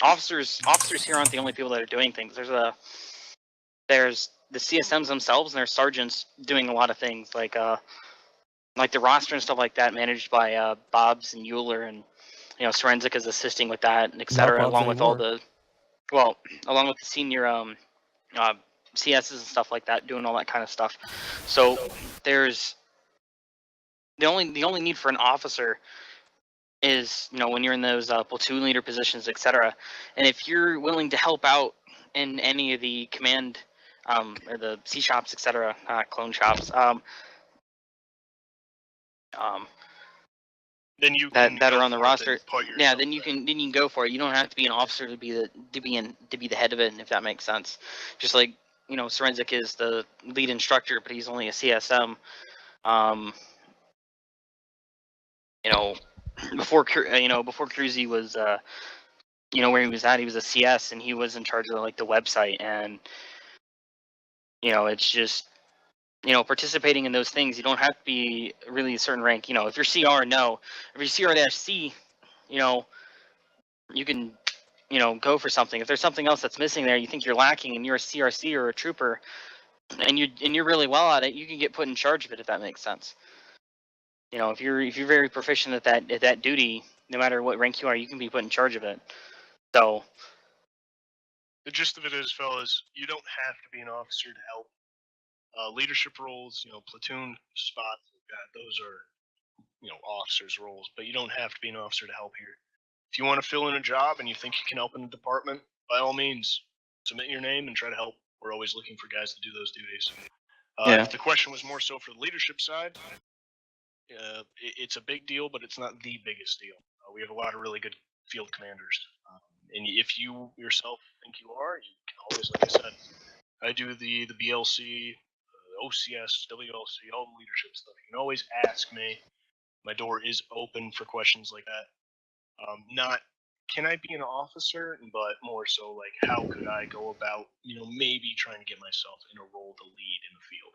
Officers here aren't the only people that are doing things. There's the CSMs themselves and their sergeants doing a lot of things, like the roster and stuff like that, managed by Bobs and Euler, and Sorensic is assisting with that, and etc. Along with along with the senior CSs and stuff like that, doing all that kind of stuff. So there's the only need for an officer is when you're in those platoon leader positions, etc. And if you're willing to help out in any of the command or the C shops, etc., clone shops, then you that are on the roster, yeah, then you can go for it. You don't have to be an officer to be the head of it, and if that makes sense. Just like Sorensic is the lead instructor, but he's only a CSM. Before Cruzy was where he was at, he was a CS, and he was in charge of like the website, and it's just participating in those things. You don't have to be really a certain rank. If you're CR, no. If you're CR-C, you can go for something. If there's something else that's missing there, you think you're lacking, and you're a CRC or a trooper, and you're really well at it, you can get put in charge of it, if that makes sense. If you're very proficient at that duty, no matter what rank you are, you can be put in charge of it. So the gist of it is, fellas, you don't have to be an officer to help. Leadership roles, platoon spots, those are officers' roles, but you don't have to be an officer to help here. If you want to fill in a job and you think you can help in the department, by all means, submit your name and try to help. We're always looking for guys to do those duties. If the question was more so for the leadership side, it's a big deal, but it's not the biggest deal. We have a lot of really good field commanders. And if you yourself think you are, you can always, like I said, I do the BLC, OCS, WLC, all the leadership stuff. You can always ask me. My door is open for questions like that. Not, can I be an officer, but more so like, how could I go about, maybe trying to get myself in a role to lead in the field.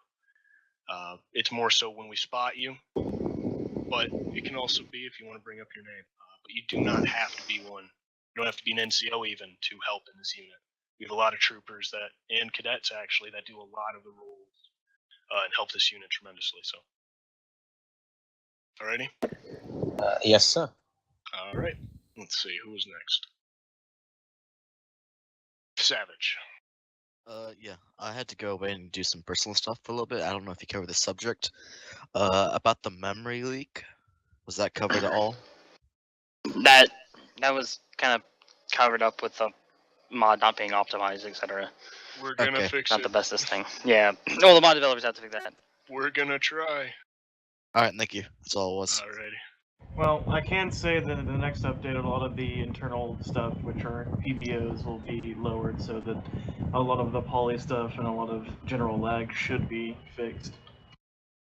It's more so when we spot you, but it can also be if you want to bring up your name. But you do not have to be one. You don't have to be an NCO even to help in this unit. We have a lot of troopers and cadets actually that do a lot of the roles and help this unit tremendously. So, alrighty. Yes, sir. All right. Let's see who's next. Savage. Yeah, I had to go away and do some personal stuff for a little bit. I don't know if you covered the subject. About the memory leak. Was that covered at all? That was kind of covered up with the mod not being optimized, etc. We're gonna fix not it. the bestest thing. Yeah. Well, the mod developers have to fix that. We're gonna try. Alright, thank you. That's all it was. Alrighty. Well, I can say that in the next update, a lot of the internal stuff, which are PBOs, will be lowered so that a lot of the poly stuff and a lot of general lag should be fixed.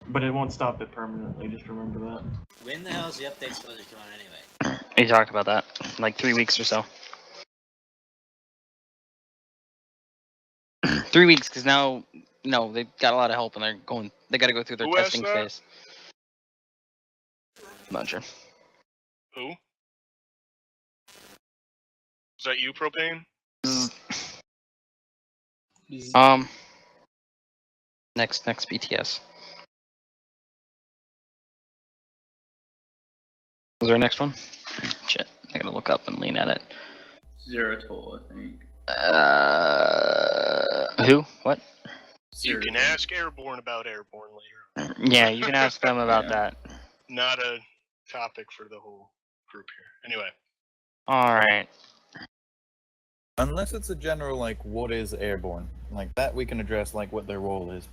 But it won't stop it permanently, just remember that. When the hell is the update supposed to come out anyway? We talked about that like 3 weeks or so. 3 weeks, because now, they've got a lot of help and they got to go through their testing phase. I'm not sure. Who? Is that you, Propane? Next BTS. Was there a next one? Shit, I gotta look up and lean at it. Zeratol, I think. Who? What? You can ask Airborne about Airborne later. Yeah, you can ask them about that. Not a topic for the whole group here. Anyway. Alright. Unless it's a general, like, what is Airborne? Like, that we can address, like, what their role is.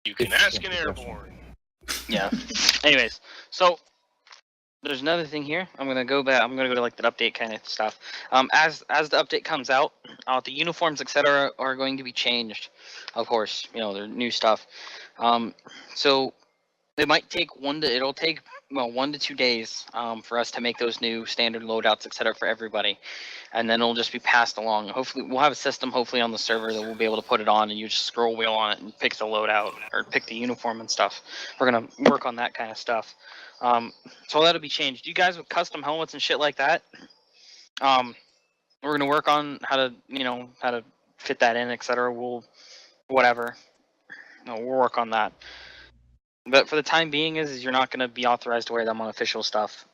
You can ask an Airborne. Yeah. Anyways, so there's another thing here. I'm gonna go back. I'm gonna go to like the update kind of stuff. As the update comes out, the uniforms, etc., are going to be changed. Of course, they're new stuff. So it might take it'll take 1 to 2 days for us to make those new standard loadouts, etc. for everybody, and then it'll just be passed along. Hopefully, we'll have a system hopefully on the server that we'll be able to put it on, and you just scroll wheel on it and pick the loadout or pick the uniform and stuff. We're gonna work on that kind of stuff. So that'll be changed. You guys with custom helmets and shit like that, we're gonna work on how to fit that in, etc. We'll whatever. We'll work on that. But for the time being, is you're not gonna be authorized to wear them on official stuff,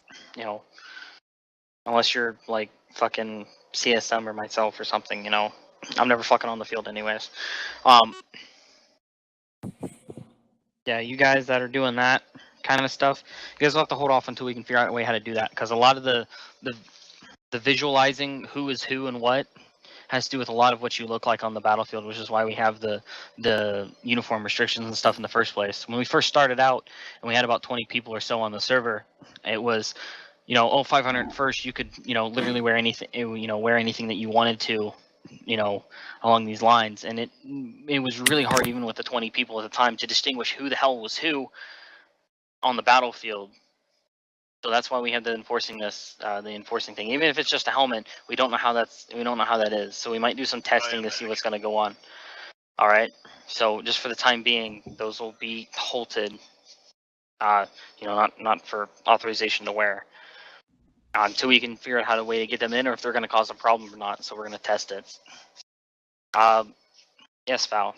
unless you're like fucking CSM or myself or something. I'm never fucking on the field anyways. Yeah, you guys that are doing that kind of stuff, you guys will have to hold off until we can figure out a way how to do that, because a lot of the visualizing who is who and what has to do with a lot of what you look like on the battlefield, which is why we have the uniform restrictions and stuff in the first place. When we first started out and we had about 20 people or so on the server, it was, 500 first, you could, literally wear anything, wear anything that you wanted to, along these lines. And it was really hard, even with the 20 people at the time, to distinguish who the hell was who on the battlefield. So that's why we have the enforcing thing. Even if it's just a helmet, we don't know how that is. So we might do some testing to see what's going to go on. All right. So just for the time being, those will be halted. Not for authorization to wear until we can figure out how to way to get them in, or if they're going to cause a problem or not. So we're going to test it. Yes, Val.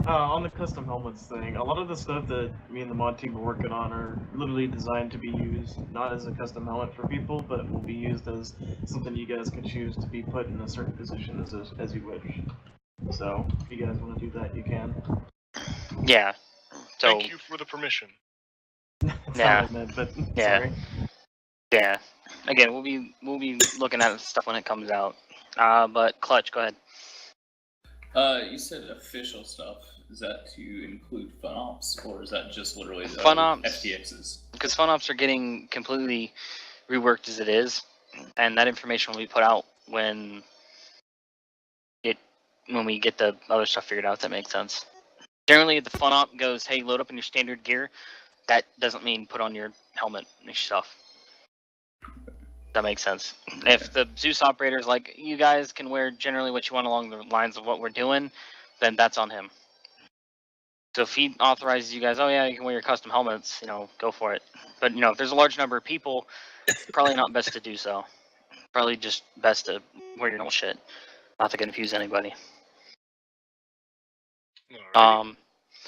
On the custom helmets thing, a lot of the stuff that me and the mod team are working on are literally designed to be used not as a custom helmet for people, but will be used as something you guys can choose to be put in a certain position as you wish. So, if you guys want to do that, you can. Yeah. So, thank you for the permission. Yeah. Yeah. Sorry. Yeah. Again, we'll be looking at stuff when it comes out. But Clutch, go ahead. You said official stuff. Is that to include fun ops, or is that just literally the fun ops FTXs? Because fun ops are getting completely reworked as it is, and that information will be put out when we get the other stuff figured out. If that makes sense. Generally, the fun op goes, "Hey, load up in your standard gear." That doesn't mean put on your helmet and stuff. That makes sense. If the Zeus operator is like, you guys can wear generally what you want along the lines of what we're doing, then that's on him. So if he authorizes you guys, oh yeah, you can wear your custom helmets, go for it. But if there's a large number of people, probably not best to do so. Probably just best to wear your normal shit, not to confuse anybody.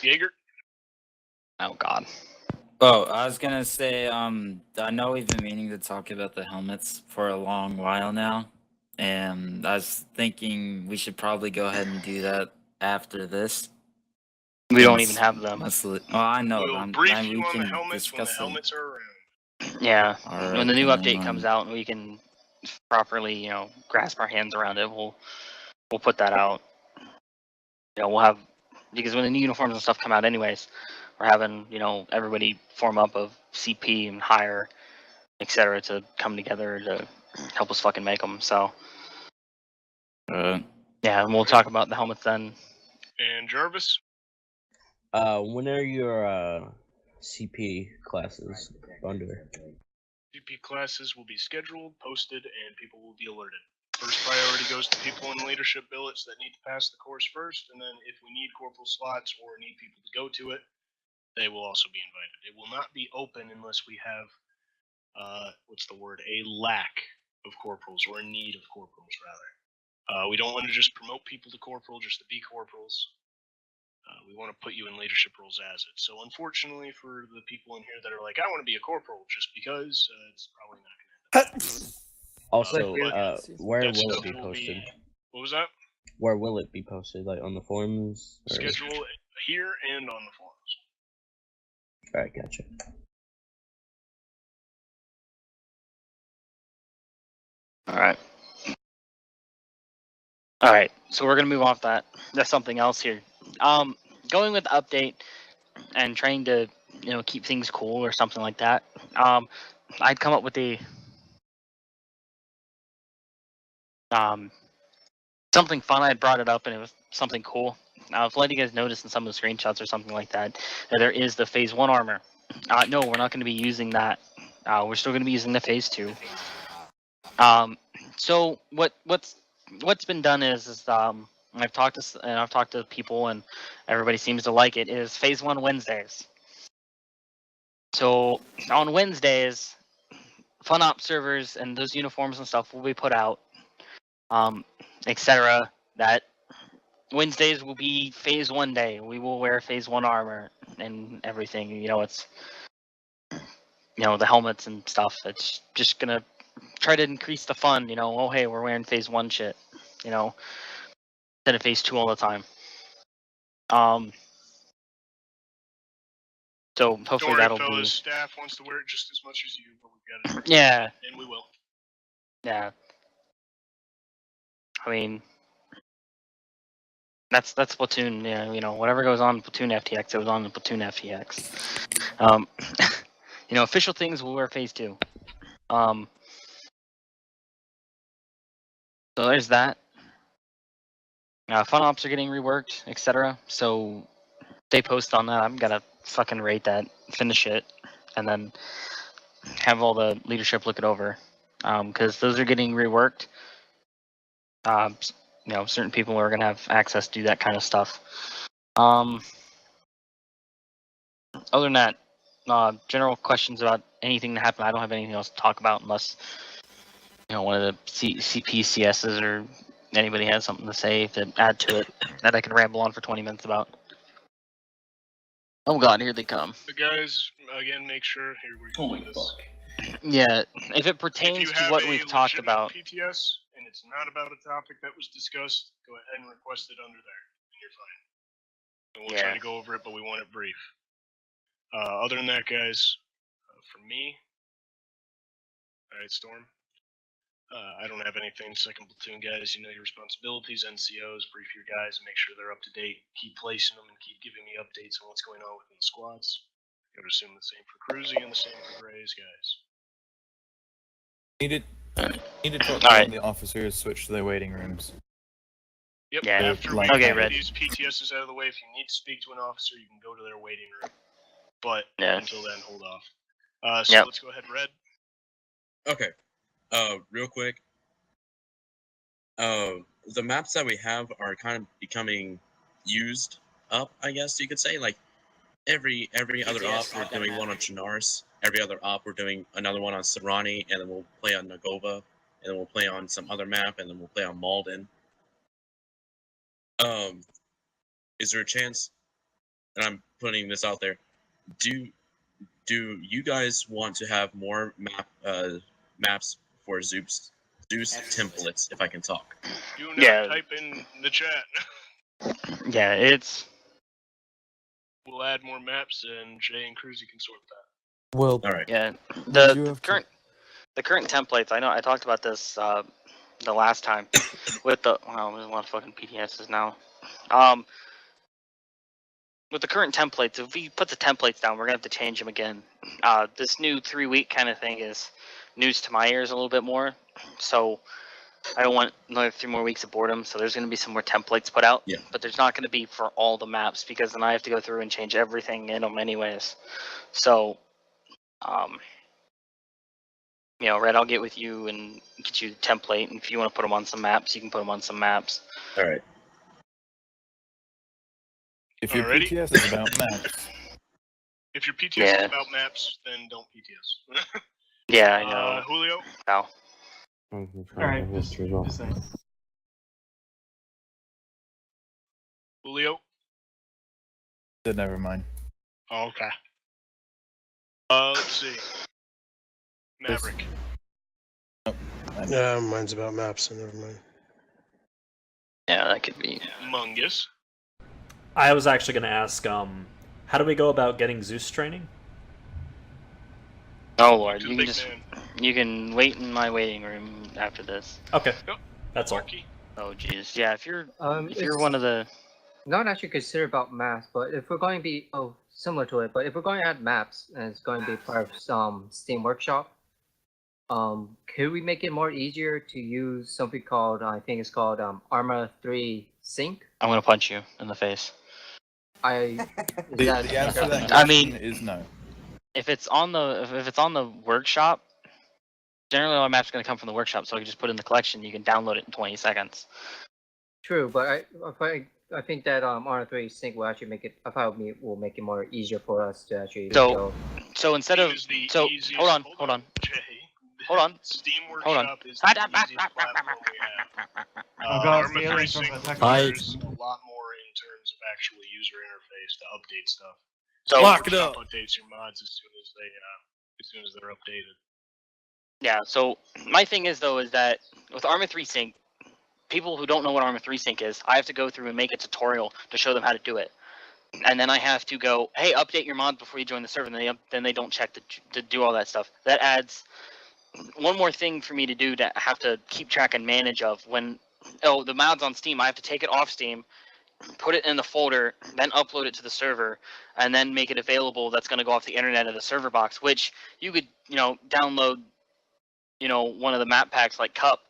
Jaeger? Oh God. Oh, I was gonna say, I know we've been meaning to talk about the helmets for a long while now, and I was thinking we should probably go ahead and do that after this. We don't even have them. I know. We'll brief you on the helmets when the helmets are around. Yeah. Right, when the new update comes out and we can properly, grasp our hands around it, we'll put that out. We'll have, because when the new uniforms and stuff come out anyways, we're having, everybody form up of CP and hire, etc. to come together to help us fucking make them. So, yeah, and we'll talk about the helmets then. And Jarvis? When are your CP classes under? CP classes will be scheduled, posted, and people will be alerted. First priority goes to people in leadership billets that need to pass the course first, and then if we need corporal slots or need people to go to it, they will also be invited. It will not be open unless we have, a lack of corporals, or a need of corporals, rather. We don't want to just promote people to corporal just to be corporals. We want to put you in leadership roles as it. So unfortunately for the people in here that are like, I want to be a corporal just because, it's probably not going to end up. Also, where will it be posted? What was that? Where will it be posted? Like on the forums? Or... Schedule here and on the forums. Alright, gotcha. Alright, so we're gonna move off that. That's something else here. Going with the update and trying to, keep things cool or something like that. I'd come up with something fun. I brought it up and it was something cool. if letting you guys notice in some of the screenshots or something like that, that there is the Phase 1 armor. No, we're not going to be using that. We're still going to be using the Phase 2. So what's been done is I've talked to people and everybody seems to like it, is Phase 1 Wednesdays. So on Wednesdays, Fun Op servers and those uniforms and stuff will be put out, etc. That Wednesdays will be Phase 1 day. We will wear Phase 1 armor and everything. You know, it's, you know, the helmets and stuff. It's just gonna try to increase the fun. You know, oh hey, we're wearing Phase 1 shit. You know, instead of Phase 2 all the time. So hopefully Don't worry, that'll fellas, be. Staff wants to wear it just as much as you, but we've got it. Yeah. And we will. Yeah. I mean, that's Platoon. Yeah, you know, whatever goes on in Platoon FTX, it was on in Platoon FTX. You know, official things will wear Phase 2. So there's that. Fun Ops are getting reworked, etc. So they post on that. I'm gonna fucking rate that, finish it, and then have all the leadership look it over, because those are getting reworked. You know, certain people are gonna have access to do that kind of stuff. Other than that, general questions about anything that happened. I don't have anything else to talk about unless, you know, one of the CPCSs or anybody has something to say to add to it that I can ramble on for 20 minutes about. Oh god, here they come. The guys, again, make sure, here we go. Oh my fuck. Yeah, if it pertains to what we've talked about. PTS, and it's not about a topic that was discussed, go ahead and request it under there, and you're fine. And we'll try to go over it, but we want it brief. Other than that, guys, from me, alright, Storm, I don't have anything. Second Platoon, guys, you know your responsibilities, NCOs, brief your guys, make sure they're up to date, keep placing them, and keep giving me updates on what's going on within the squads. I would assume the same for Cruzy and the same for Grays, guys. Need to talk to the officers switch to their waiting rooms. Yep, Yeah. after we get these PTSs out of the way, if you need to speak to an officer, you can go to their waiting room. But until then, hold off. So let's go ahead, Red. Okay. Real quick. The maps that we have are kind of becoming used up, I guess you could say. Like every other op we're doing one on Chinaris. Every other op we're doing another one on Serrani, and then we'll play on Nagova, and then we'll play on some other map, and then we'll play on Malden. Is there a chance, and I'm putting this out there, do you guys want to have more maps for Zeus templates, if I can talk? Do not type in the chat. Yeah, it's. We'll add more maps, and Jay and Cruzy can sort that. Well, all right. Yeah, the current templates. I know I talked about this the last time with the. Well, there's a lot of fucking PTSs now. With the current templates, if we put the templates down, we're gonna have to change them again. This new 3-week kind of thing is news to my ears a little bit more. So I don't want another 3 more weeks of boredom. So there's gonna be some more templates put out. Yeah. But there's not gonna be for all the maps because then I have to go through and change everything in them anyways. So, you know, Red, I'll get with you and get you the template. And if you want to put them on some maps, you can put them on some maps. All right. If your PTS is about maps. If your PTS is about maps, then don't PTS. Yeah, I know. Julio? No. Alright, just saying. Julio? Never mind. Oh, okay. Let's see. Maverick. Yeah, mine's about maps, so never mind. Yeah, that could be. Mungus. I was actually going to ask, how do we go about getting Zeus training? Oh lord, you can wait in my waiting room after this. Okay, that's all. Oh jeez, yeah. If you're one of the. Not actually consider about maps, but if we're going to be similar to it, but if we're going to add maps and it's going to be part of Steam Workshop, could we make it more easier to use something called I think it's called Arma 3 Sync? I'm gonna punch you in the face. The answer to that I mean, question is no. if it's on the workshop, generally all maps gonna come from the workshop, so I can just put it in the collection. You can download it in 20 seconds. True, but I think that R3 sync will actually make it. I thought it will make it more easier for us to actually go. So instead of hold on. Steam Hold on. Workshop is the easiest platform we have. Arma 3 Sync requires a lot more in terms of actual user interface to update stuff. So Lock it up. Updates your mods as soon as they're updated. Yeah. So my thing is though is that with Arma 3 Sync, people who don't know what Arma 3 Sync is, I have to go through and make a tutorial to show them how to do it. And then I have to go, hey, update your mod before you join the server. And then they don't check to do all that stuff. That adds one more thing for me to do to have to keep track and manage of when, the mod's on Steam. I have to take it off Steam, put it in the folder, then upload it to the server, and then make it available. That's going to go off the internet of the server box, which you could, download, one of the map packs like Cup.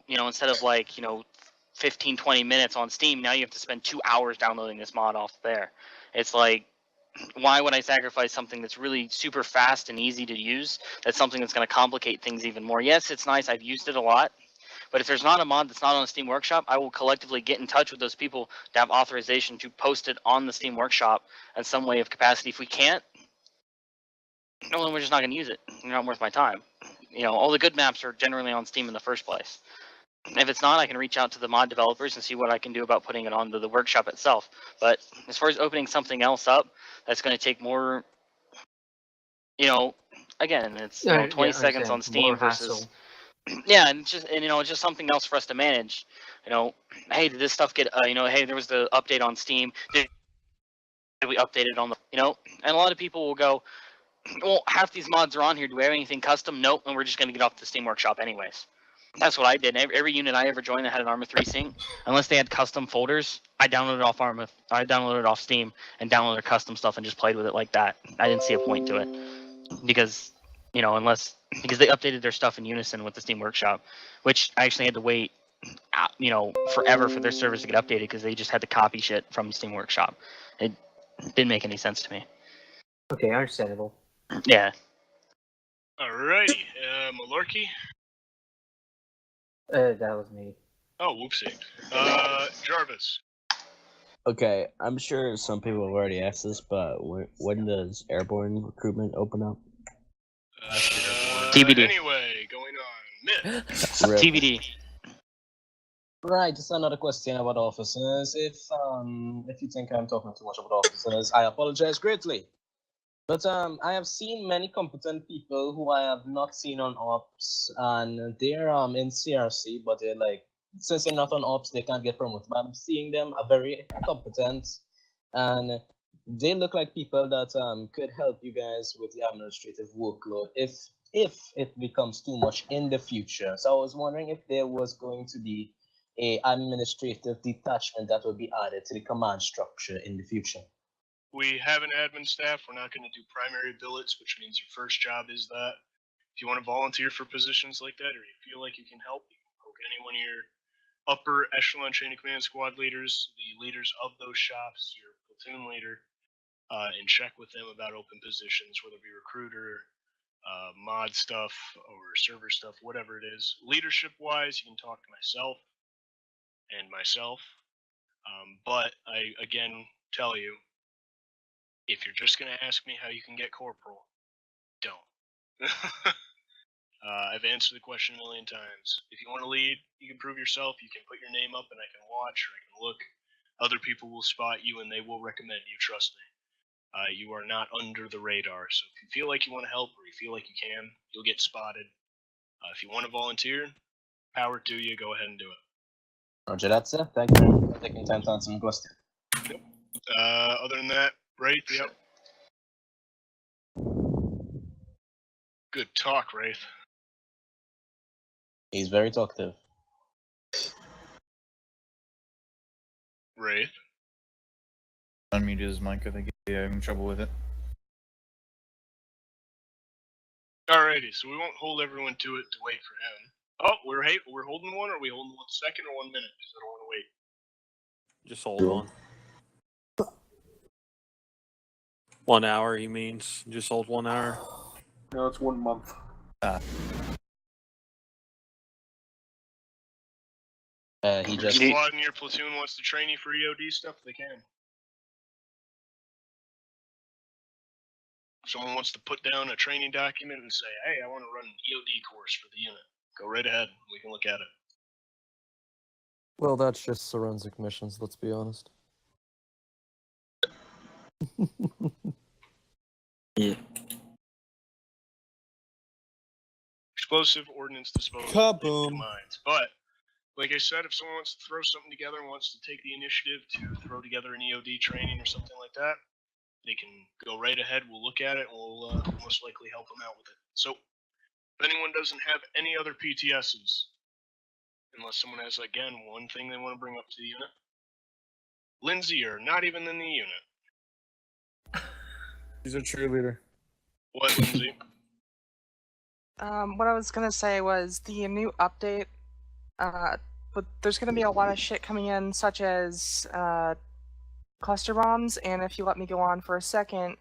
Instead of 15, 20 minutes on Steam, now you have to spend 2 hours downloading this mod off there. It's like, why would I sacrifice something that's really super fast and easy to use? That's something that's going to complicate things even more. Yes, it's nice. I've used it a lot. But if there's not a mod that's not on the Steam Workshop, I will collectively get in touch with those people to have authorization to post it on the Steam Workshop in some way of capacity. If we can't, then we're just not going to use it. They're not worth my time. All the good maps are generally on Steam in the first place. If it's not, I can reach out to the mod developers and see what I can do about putting it onto the workshop itself. But as far as opening something else up, that's going to take more, again, it's 20 seconds on Steam versus, yeah, and it's just something else for us to manage. Hey, did this stuff get, hey, there was the update on Steam. Did we update it on the, and a lot of people will go, well, half these mods are on here. Do we have anything custom? Nope, and we're just going to get off the Steam Workshop anyways. That's what I did. Every unit I ever joined that had an Arma 3 Sync, unless they had custom folders, I downloaded it off Steam and downloaded custom stuff and just played with it like that. I didn't see a point to it because they updated their stuff in unison with the Steam Workshop, which I actually had to wait, forever for their servers to get updated because they just had to copy shit from Steam Workshop. It didn't make any sense to me. Okay, understandable. Yeah. Alrighty, Malarkey. That was me. Oh, whoopsie. Jarvis. Okay, I'm sure some people have already asked this, but when does airborne recruitment open up? TBD. Anyway, going on. Myth. TBD. Right, just another question about officers. If you think I'm talking too much about officers, I apologize greatly. But I have seen many competent people who I have not seen on ops, and they're in CRC, but they're since they're not on ops, they can't get promoted. But I'm seeing them are very competent, and they look like people that could help you guys with the administrative workload if it becomes too much in the future. So I was wondering if there was going to be a administrative detachment that would be added to the command structure in the future. We have an admin staff. We're not going to do primary billets, which means your first job is that. If you want to volunteer for positions like that, or you feel like you can help, you can poke any one of your upper echelon chain of command squad leaders, the leaders of those shops, your platoon leader, and check with them about open positions, whether it be recruiter, mod stuff, or server stuff, whatever it is. Leadership-wise, you can talk to myself. But I, again, tell you, if you're just going to ask me how you can get corporal, don't. I've answered the question a million times. If you want to lead, you can prove yourself. You can put your name up and I can watch or I can look. Other people will spot you and they will recommend you, trust me. You are not under the radar. So if you feel like you want to help or you feel like you can, you'll get spotted. If you want to volunteer, power to you. Go ahead and do it. Roger that, sir. Thank you for taking time to answer my question. Yep. Other than that, Wraith, yep. Good talk, Wraith. He's very talkative. Wraith. Unmuted his mic, I think he's having trouble with it. Alrighty, so we won't hold everyone to it to wait for him. Oh, we're holding one, or are we holding 1 second or 1 minute? Because I don't want to wait. Just hold on. 1 hour, he means. Just hold 1 hour. No, it's 1 month. He just. If squad in your platoon wants to train you for EOD stuff, they can. If someone wants to put down a training document and say, hey, I want to run an EOD course for the unit, go right ahead. We can look at it. Well, that's just forensic missions, let's be honest. Yeah. Explosive ordnance disposal. Kaboom. Mines. But, like I said, if someone wants to throw something together and wants to take the initiative to throw together an EOD training or something like that, they can go right ahead. We'll look at it and we'll most likely help them out with it. So, if anyone doesn't have any other PTSs, unless someone has, again, one thing they want to bring up to the unit, Lindsay, you're not even in the unit. He's a cheerleader. What, Lindsay? What I was gonna say was the new update, but there's gonna be a lot of shit coming in, such as, cluster bombs, and if you let me go on for a second,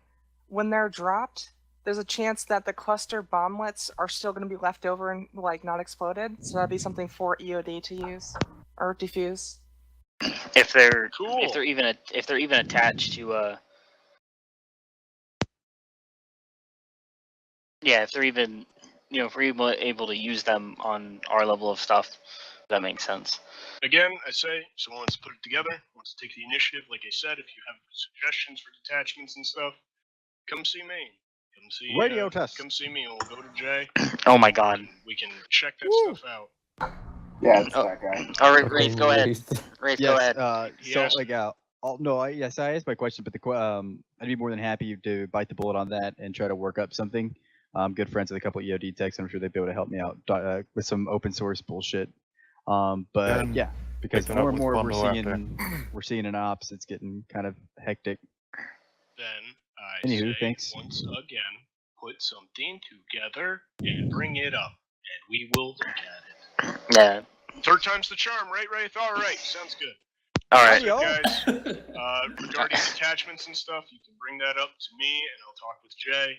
when they're dropped, there's a chance that the cluster bomblets are still gonna be left over and, like, not exploded, so that'd be something for EOD to use, or defuse. If they're cool. if they're even attached to yeah, if they're even if we're able to use them on our level of stuff, that makes sense. Again, I say, someone wants to put it together, wants to take the initiative. Like I said, if you have suggestions for detachments and stuff, come see me. Come see Radio test. Come see me, and we'll go to Jay. Oh my God. We can check that stuff out. Yeah, it's that guy. All right, Wraith, go ahead. Wraith, go ahead. Yes, I asked my question, but I'd be more than happy to bite the bullet on that and try to work up something. I'm good friends with a couple of EOD techs. I'm sure they'd be able to help me out with some open source bullshit. But yeah, because more and more we're seeing in ops, it's getting kind of hectic. Then I Anywho, say, thanks. once again, put something together and bring it up, and we will look at it. Yeah. Third time's the charm, right, Wraith? All right, sounds good. All right. So, guys, regarding attachments and stuff, you can bring that up to me, and I'll talk with Jay.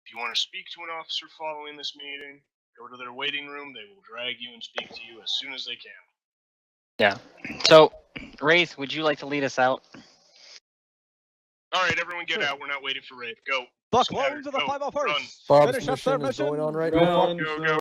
If you want to speak to an officer following this meeting, go to their waiting room. They will drag you and speak to you as soon as they can. Yeah. So, Wraith, would you like to lead us out? All right, everyone get out. We're not waiting for Wraith. Go. Buck, welcome to the 501st. Bob's Finish up mission their is going mission. on right Go, now. go, go.